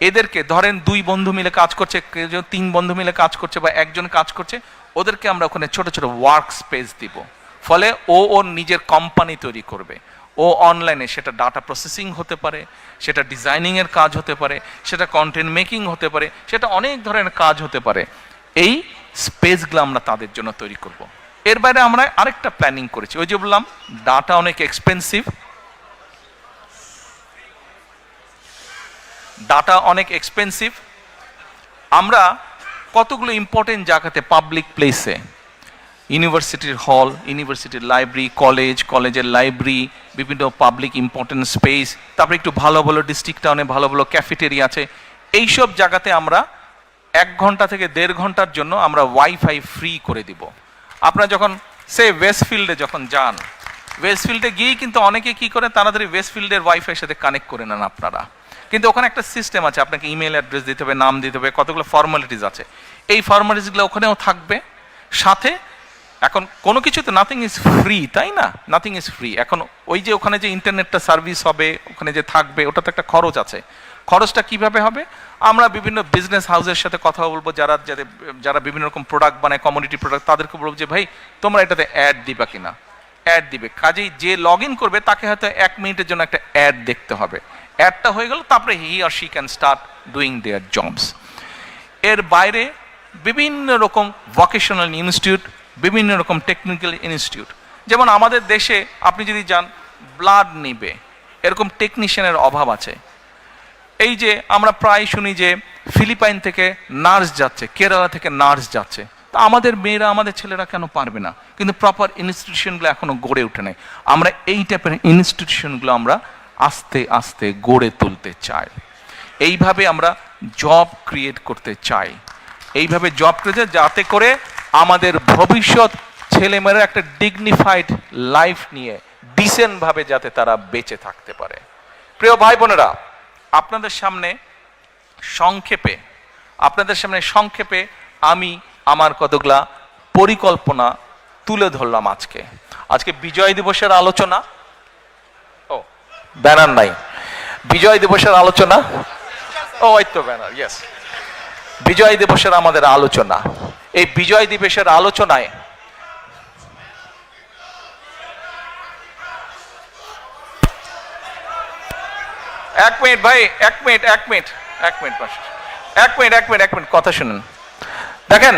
এদেরকে ধরেন 2 বন্ধু মিলে কাজ করছে, 3 বন্ধু মিলে কাজ করছে, বা একজন কাজ করছে, ওদেরকে আমরা ওখানে ছোট ছোট ওয়ার্ক স্পেস দিব। ফলে ও ওর নিজের কোম্পানি তৈরি করবে, ও অনলাইনে সেটা ডাটা প্রসেসিং হতে পারে, সেটা ডিজাইনিংয়ের কাজ হতে পারে, সেটা কন্টেন্ট মেকিং হতে পারে, সেটা অনেক ধরনের কাজ হতে পারে। এই স্পেসগুলো আমরা তাদের জন্য তৈরি করব। এর বাইরে আমরা আরেকটা প্ল্যানিং করেছি, ওই যে বললাম ডাটা অনেক এক্সপেন্সিভ, ডাটা অনেক এক্সপেন্সিভ। আমরা কতগুলো ইম্পর্টেন্ট জায়গাতে, পাবলিক প্লেসে, ইউনিভার্সিটির হল, ইউনিভার্সিটির লাইব্রেরি, কলেজের লাইব্রেরি, বিভিন্ন পাবলিক ইম্পর্টেন্ট স্পেস, তারপরে একটু ভালো ভালো ডিস্ট্রিক্ট টাউনে ভালো ভালো ক্যাফেটেরিয়া আছে, এইসব জায়গাতে আমরা 1 ঘন্টা থেকে 1.5 ঘন্টার জন্য আমরা ওয়াইফাই ফ্রি করে দিব। আপনারা যখন ওয়েস্টফিল্ডে যখন যান, ওয়েস্টফিল্ডে গিয়েই কিন্তু অনেকে কি করে, তাড়াতাড়ি ওয়েস্টফিল্ডের ওয়াইফাইয়ের সাথে কানেক্ট করে নেন আপনারা, কিন্তু ওখানে একটা সিস্টেম আছে, আপনাকে ইমেল অ্যাড্রেস দিতে হবে, নাম দিতে হবে, কতগুলো ফর্মালিটিস আছে, এই ফর্মালিটিসগুলো ওখানেও থাকবে সাথে। এখন কোনো কিছু তো নাথিং ইজ ফ্রি, তাই না? Nothing is free. এখন ওই যে ওখানে যে ইন্টারনেটটা সার্ভিস হবে, ওখানে যে থাকবে, ওটা তো একটা খরচ আছে। খরচটা কিভাবে হবে? আমরা বিভিন্ন বিজনেস হাউসের সাথে কথা বলবো, যারা বিভিন্ন রকম প্রোডাক্ট বানায়, কমোডিটি প্রোডাক্ট, তাদেরকে বলবো যে ভাই তোমরা এটাতে অ্যাড দিবা কিনা। অ্যাড দিবে, কাজেই যে লগ ইন করবে তাকে হয়তো 1 মিনিটের জন্য একটা অ্যাড দেখতে হবে, অ্যাডটা হয়ে গেল, তারপরে he or she can start doing their jobs. এর বাইরে বিভিন্ন রকম ভোকেশনাল ইনস্টিটিউট, বিভিন্ন রকম টেকনিক্যাল ইনস্টিটিউট, যেমন আমাদের দেশে আপনি যদি যান, ব্লাড নিবে এরকম টেকনিশিয়ানের অভাব আছে। এই যে আমরা প্রায় শুনি যে ফিলিপাইন থেকে নার্স যাচ্ছে, কেরালা থেকে নার্স যাচ্ছে, তা আমাদের মেয়েরা, আমাদের ছেলেরা কেন পারবে না? কিন্তু প্রপার ইনস্টিটিউশনগুলো এখনো গড়ে ওঠে নাই। আমরা এই টাইপের ইনস্টিটিউশনগুলো আমরা আস্তে আস্তে গড়ে তুলতে চাই। এইভাবে আমরা জব ক্রিয়েট করতে চাই, এইভাবে জব ক্রিয়েট, যাতে করে আমাদের ভবিষ্যৎ ছেলেমেয়েরা একটা ডিগনিফাইড লাইফ নিয়ে ডিসেন্টভাবে যাতে তারা বেঁচে থাকতে পারে। প্রিয় ভাই বোনেরা, আপনাদের সামনে সংক্ষেপে আমি আমার কতগুলা পরিকল্পনা তুলে ধরলাম। আজকে বিজয় দিবসের আলোচনা, ব্যানার নাই, বিজয় দিবসের আলোচনা, এই তো ব্যানার, ইয়েস, বিজয় দিবসের আমাদের আলোচনা। এই বিজয় দিবসের আলোচনায় এক মিনিট কথা শুনুন। দেখেন,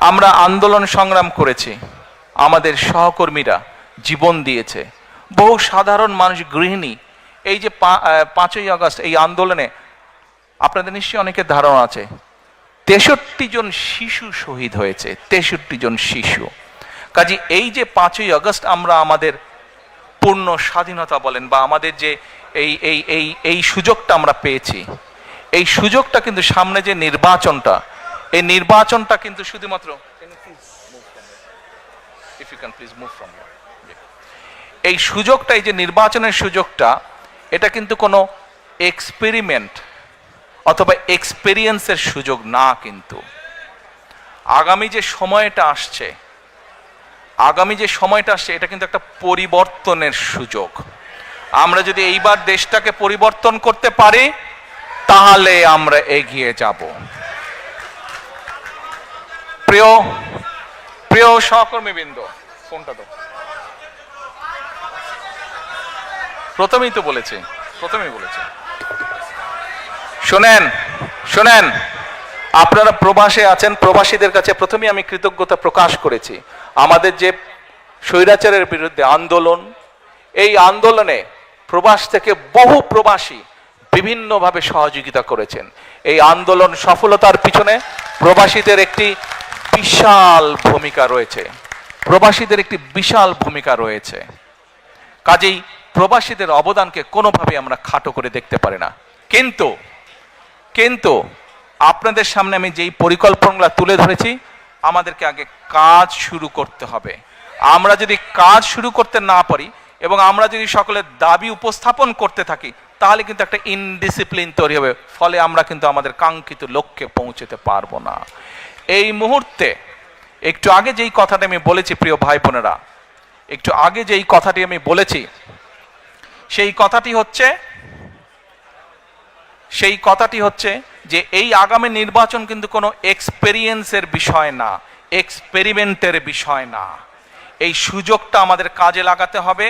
আমরা আন্দোলন সংগ্রাম করেছি, আমাদের সহকর্মীরা জীবন দিয়েছে, বহু সাধারণ মানুষ, গৃহিণী, এই যে 5ই আগস্ট এই আন্দোলনে আপনাদের নিশ্চয়ই অনেকের ধারণা আছে 63 জন শিশু শহীদ হয়েছে, 63 জন শিশু। কাজে এই যে 5ই আগস্ট আমরা আমাদের পূর্ণ স্বাধীনতা বলেন বা আমাদের যে এই এই এই এই সুযোগটা আমরা পেয়েছি, এই সুযোগটা কিন্তু সামনে যে নির্বাচনটা, এই নির্বাচনটা কিন্তু শুধুমাত্র এই সুযোগটা, এই যে নির্বাচনের সুযোগটা, এটা কিন্তু কোনো এক্সপেরিমেন্ট অথবা এক্সপেরিয়েন্সের সুযোগ না। কিন্তু আগামী যে সময়টা আসছে, এটা কিন্তু একটা পরিবর্তনের সুযোগ। আমরা যদি এইবার দেশটাকে পরিবর্তন করতে পারি তাহলে আমরা এগিয়ে যাব। প্রিয় সহকর্মীবৃন্দ, ফোনটা তো প্রথমেই বলেছে। শোনেন, আপনারা প্রবাসে আছেন, প্রবাসীদের কাছে প্রথমেই আমি কৃতজ্ঞতা প্রকাশ করেছি। আমাদের যে স্বৈরাচারের বিরুদ্ধে আন্দোলন, এই আন্দোলনে প্রবাস থেকে বহু প্রবাসী বিভিন্নভাবে সহযোগিতা করেছেন। এই আন্দোলন সফলতার পিছনে প্রবাসীদের একটি বিশাল ভূমিকা রয়েছে। কাজেই প্রবাসীদের অবদানকে কোনোভাবে আমরা খাটো করে দেখতে পারি না। কিন্তু আপনাদের সামনে আমি যেই পরিকল্পনাগুলো তুলে ধরেছি, আমাদেরকে আগে কাজ শুরু করতে হবে। আমরা যদি কাজ শুরু করতে না পারি এবং আমরা যদি সকলের দাবি উপস্থাপন করতে থাকি, তাহলে কিন্তু একটা ইনডিসিপ্লিন তৈরি হবে, ফলে আমরা কিন্তু আমাদের কাঙ্ক্ষিত লক্ষ্যে পৌঁছতে পারবো না। এই মুহূর্তে একটু আগে যেই কথাটা আমি বলেছি, প্রিয় ভাই বোনেরা, সেই কথাটি হচ্ছে যে এই আগামী নির্বাচন কিন্তু কোনো এক্সপেরিয়েন্সের বিষয় না, এক্সপেরিমেন্টের বিষয় না। এই সুযোগটা আমাদের কাজে লাগাতে হবে,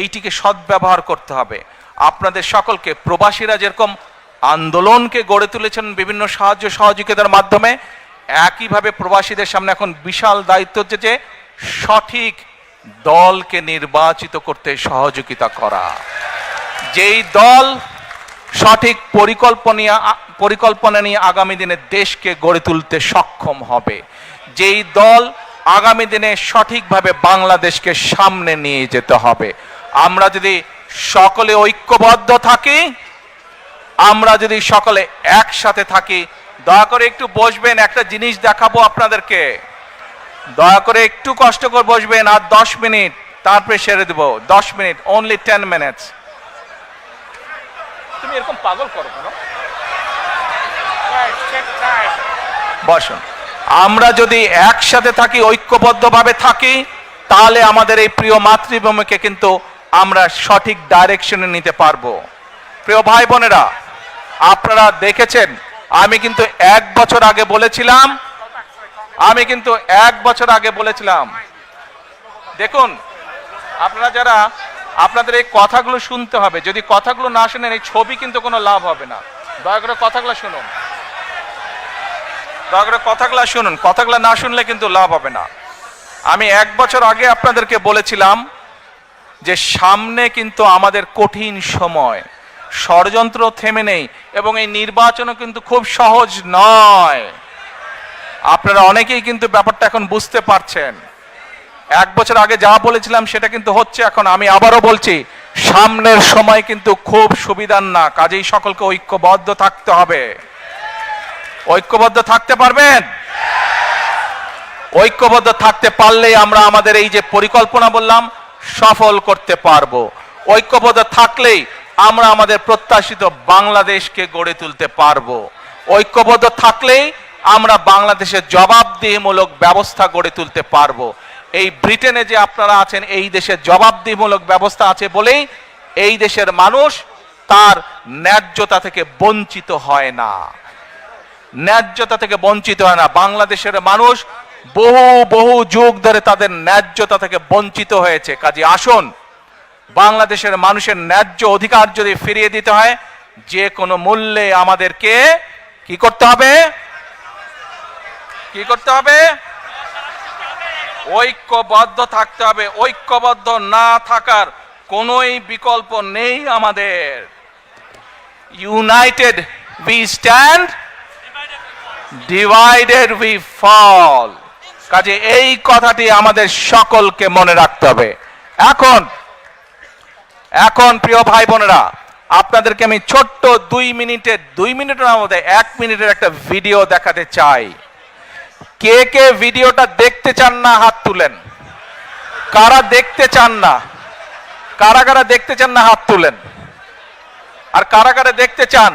এইটিকে সদ্ব্যবহার করতে হবে। আপনাদের সকলকে, প্রবাসীরা যেরকম আন্দোলনকে গড়ে তুলেছেন বিভিন্ন সাহায্য সহযোগিতার মাধ্যমে, একইভাবে প্রবাসীদের সামনে এখন বিশাল দায়িত্ব হচ্ছে যে সঠিক দলকে নির্বাচিত করতে সহযোগিতা করা। যেই দল সঠিক পরিকল্পনা নিয়ে আগামী দিনে দেশকে গড়ে তুলতে সক্ষম হবে, যেই দল আগামী দিনে সঠিকভাবে বাংলাদেশকে সামনে নিয়ে যেতে হবে। আমরা যদি সকলে ঐক্যবদ্ধ থাকি, আমরা যদি সকলে একসাথে থাকি, দয়া করে একটু বসবেন, একটা জিনিস দেখাবো আপনাদেরকে। দয়া করে একটু কষ্ট করে বসবেন, আর 10 মিনিট, তারপরে সেরে দেব। 10 মিনিট, অনলি 10 মিনিটস। তুমি এরকম পাগল করো কেন? বসুন। আমরা যদি একসাথে থাকি, ঐক্যবদ্ধভাবে থাকি, তাহলে আমাদের এই প্রিয় মাতৃভূমিকে কিন্তু আমরা সঠিক ডাইরেকশনে নিতে পারবো। প্রিয় ভাই বোনেরা, আপনারা দেখেছেন, আমি কিন্তু 1 বছর আগে বলেছিলাম, দেখুন আপনারা আপনাদের এই কথাগুলো শুনতে হবে। যদি কথাগুলো না শুনেন, এই ছবি কিন্তু কোনো লাভ হবে না। দয়া করে কথাগুলো শুনুন, কথাগুলো না শুনলে কিন্তু লাভ হবে না। আমি 1 বছর আগে আপনাদেরকে বলেছিলাম যে সামনে কিন্তু আমাদের কঠিন সময়, ষড়যন্ত্র থেমে নেই এবং এই নির্বাচনও কিন্তু খুব সহজ নয়। আপনারা অনেকেই কিন্তু ব্যাপারটা এখন বুঝতে পারছেন। 1 বছর আগে যা বলেছিলাম সেটা কিন্তু হচ্ছে এখন। আমি আবারও বলছি, সামনের সময় কিন্তু খুব সুবিধার না। কাজেই সকলকে ঐক্যবদ্ধ থাকতে হবে। ঐক্যবদ্ধ থাকতে পারবেন? ঐক্যবদ্ধ থাকতে পারলেই আমরা আমাদের এই যে পরিকল্পনা বললাম সফল করতে পারবো। ঐক্যবদ্ধ থাকলেই আমরা আমাদের প্রত্যাশিত বাংলাদেশকে গড়ে তুলতে পারবো। ঐক্যবদ্ধ থাকলেই আমরা বাংলাদেশের জবাবদিহিমূলক ব্যবস্থা গড়ে তুলতে পারবো। এই ব্রিটেনে যে আপনারা আছেন, এই দেশের জবাবদিহিমূলক ব্যবস্থা আছে বলেই এই দেশের মানুষ তার ন্যায্যতা থেকে বঞ্চিত হয় না। বাংলাদেশের মানুষ বহু যুগ ধরে তাদের ন্যায্যতা থেকে বঞ্চিত হয়েছে। কাজে আসুন, বাংলাদেশের মানুষের ন্যায্য অধিকার যদি ফিরিয়ে দিতে হয়, যে কোনো মূল্যে আমাদেরকে কি করতে হবে? ঐক্যবদ্ধ থাকতে হবে। ঐক্যবদ্ধ না থাকার কোনোই বিকল্প নেই আমাদের। United we stand, divided we fall. কাজে এই কথাটি আমাদের সকলকে মনে রাখতে হবে। এখন প্রিয় ভাই বোনেরা, আপনাদেরকে আমি ছোট্ট 2 মিনিটের মধ্যে 1 মিনিটের একটা ভিডিও দেখাতে চাই। কে কে ভিডিওটা দেখতে চান না হাত তুলেন। কারা দেখতে চান না, কারা দেখতে চান না হাত তুলেন। আর কারা দেখতে চান,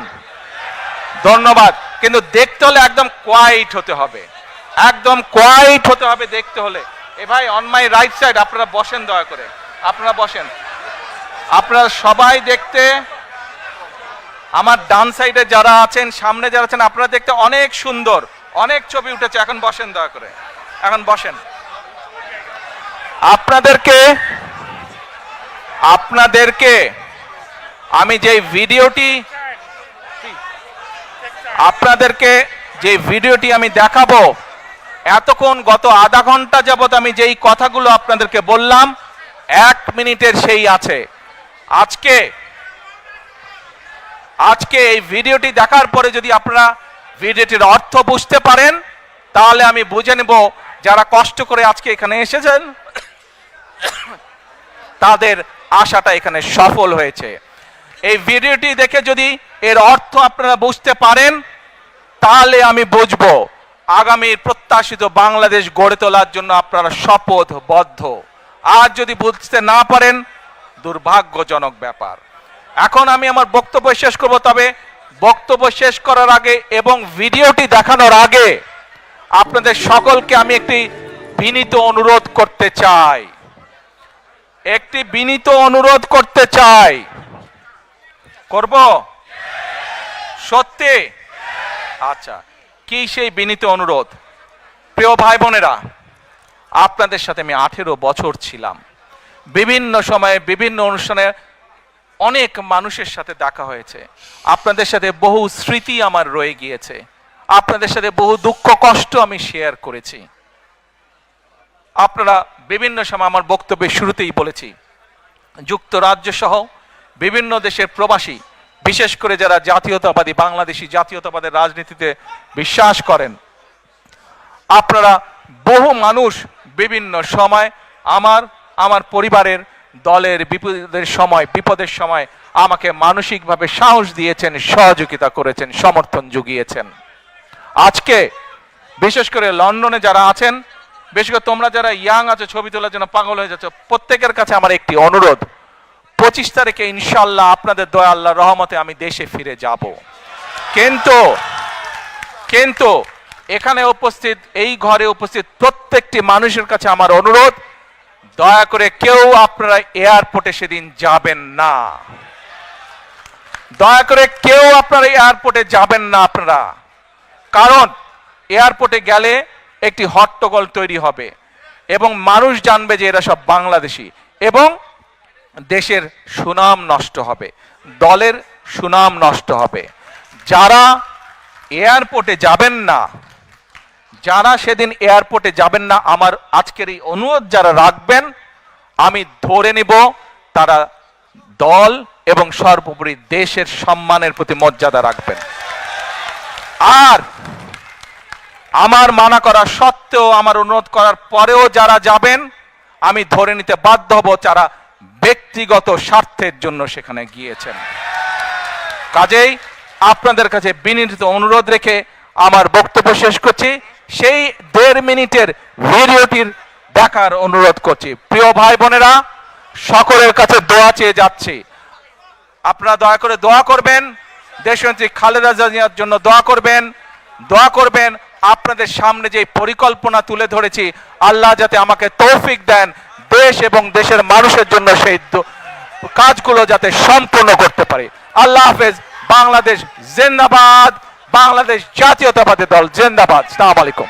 ধন্যবাদ। কিন্তু দেখতে হলে একদম কোয়াইট হতে হবে, একদম কোয়াইট হতে হবে দেখতে হলে। এ ভাই অন মাই রাইট সাইড, আপনারা বসেন, দয়া করে আপনারা বসেন। আপনারা সবাই দেখতে, আমার ডান সাইডে যারা আছেন, সামনে যারা আছেন, আপনারা দেখতে অনেক সুন্দর, অনেক ছবি উঠেছে। এখন বসেন, দয়া করে এখন বসেন। আপনাদেরকে আমি যে ভিডিওটি আমি দেখাবো, এতক্ষণ গত আধা ঘন্টা যাবত আমি যেই কথাগুলো আপনাদেরকে বললাম, 1 মিনিটের সেই আছে। আজকে এই ভিডিওটি দেখার পরে যদি আপনারা ভিডিওটির অর্থ বুঝতে পারেন, তাহলে আমি বুঝে নেব যারা কষ্ট করে আজকে এখানে এসেছেন তাদের আশাটা এখানে সফল হয়েছে। এই ভিডিওটি দেখে যদি এর অর্থ আপনারা বুঝতে পারেন, তাহলে আমি বুঝবো আগামীর প্রত্যাশিত বাংলাদেশ গড়ে তোলার জন্য আপনারা শপথবদ্ধ। আর যদি বুঝতে না পারেন, দুর্ভাগ্যজনক ব্যাপার। এখন আমি আমার বক্তব্য শেষ করব, তবে বক্তব্য শেষ করার আগে এবং ভিডিওটি দেখানোর আগে আপনাদের সকলকে আমি একটি বিনীত অনুরোধ করতে চাই, করব সত্যি? আচ্ছা, কি সেই বিনীত অনুরোধ? প্রিয় ভাই বোনেরা, আপনাদের সাথে আমি 18 বছর ছিলাম। বিভিন্ন সময়ে বিভিন্ন অনুষ্ঠানে অনেক মানুষের সাথে দেখা হয়েছে। আপনাদের সাথে বহু স্মৃতি আমার রয়ে গিয়েছে। আপনাদের সাথে বহু দুঃখ কষ্ট আমি শেয়ার করেছি। আপনারা বিভিন্ন সময়, আমার বক্তব্যের শুরুতেই বলেছি, যুক্তরাজ্য সহ বিভিন্ন দেশের প্রবাসী, বিশেষ করে যারা জাতীয়তাবাদী, বাংলাদেশি জাতীয়তাবাদের রাজনীতিতে বিশ্বাস করেন, আপনারা বহু মানুষ বিভিন্ন সময় আমার পরিবারের, দলের বিপদের সময় আমাকে মানসিকভাবে সাহস দিয়েছেন, সহযোগিতা করেছেন, সমর্থন জুগিয়েছেন। আজকে বিশেষ করে লন্ডনে যারা আছেন, বিশেষ করে তোমরা যারা ইয়াং আছো, ছবি তোলার জন্য পাগল হয়ে যাচ্ছ, প্রত্যেকের কাছে আমার একটি অনুরোধ, 25 তারিখে ইনশাআল্লাহ আপনাদের দয়া, আল্লাহর রহমতে আমি দেশে ফিরে যাব। কিন্তু এখানে উপস্থিত, এই ঘরে উপস্থিত প্রত্যেকটি মানুষের কাছে আমার অনুরোধ, দয়া করে কেউ আপনারা এয়ারপোর্টে সেদিন যাবেন না। দয়া করে কেউ আপনারা এয়ারপোর্টে যাবেন না আপনারা। কারণ এয়ারপোর্টে গেলে একটি হট্টগোল তৈরি হবে এবং মানুষ জানবে যে এরা সব বাংলাদেশি, এবং দেশের সুনাম নষ্ট হবে, দলের সুনাম নষ্ট হবে। যারা এয়ারপোর্টে যাবেন না, যারা সেদিন এয়ারপোর্টে যাবেন না, আমার আজকের এই অনুরোধ যারা রাখবেন, আমি ধরে নিব তারা দল এবং সর্বোপরি দেশের সম্মানের প্রতি মর্যাদা রাখবেন। আর আমার মানা করা সত্ত্বেও, আমার অনুরোধ করার পরেও যারা যাবেন, আমি ধরে নিতে বাধ্য হব যারা ব্যক্তিগত স্বার্থের জন্য সেখানে গিয়েছেন। কাজেই আপনাদের কাছে বিনীত অনুরোধ রেখে আমার বক্তব্য শেষ করছি। সেই 1.5 মিনিটের ভিডিওটির দেখার অনুরোধ করছি। প্রিয় ভাই বোনেরা, সকলের কাছে দোয়া চেয়ে যাচ্ছি, আপনারা দয়া করে দোয়া করবেন, দেশনেত্রী খালেদা জিয়ার জন্য দোয়া করবেন। আপনাদের সামনে যে পরিকল্পনা তুলে ধরেছি, আল্লাহ যাতে আমাকে তৌফিক দেন দেশ এবং দেশের মানুষের জন্য সেই কাজগুলো যাতে সম্পূর্ণ করতে পারি। আল্লাহ হাফেজ। বাংলাদেশ জিন্দাবাদ, বাংলাদেশ জাতীয়তাবাদী দল জিন্দাবাদ। আসসালামু আলাইকুম।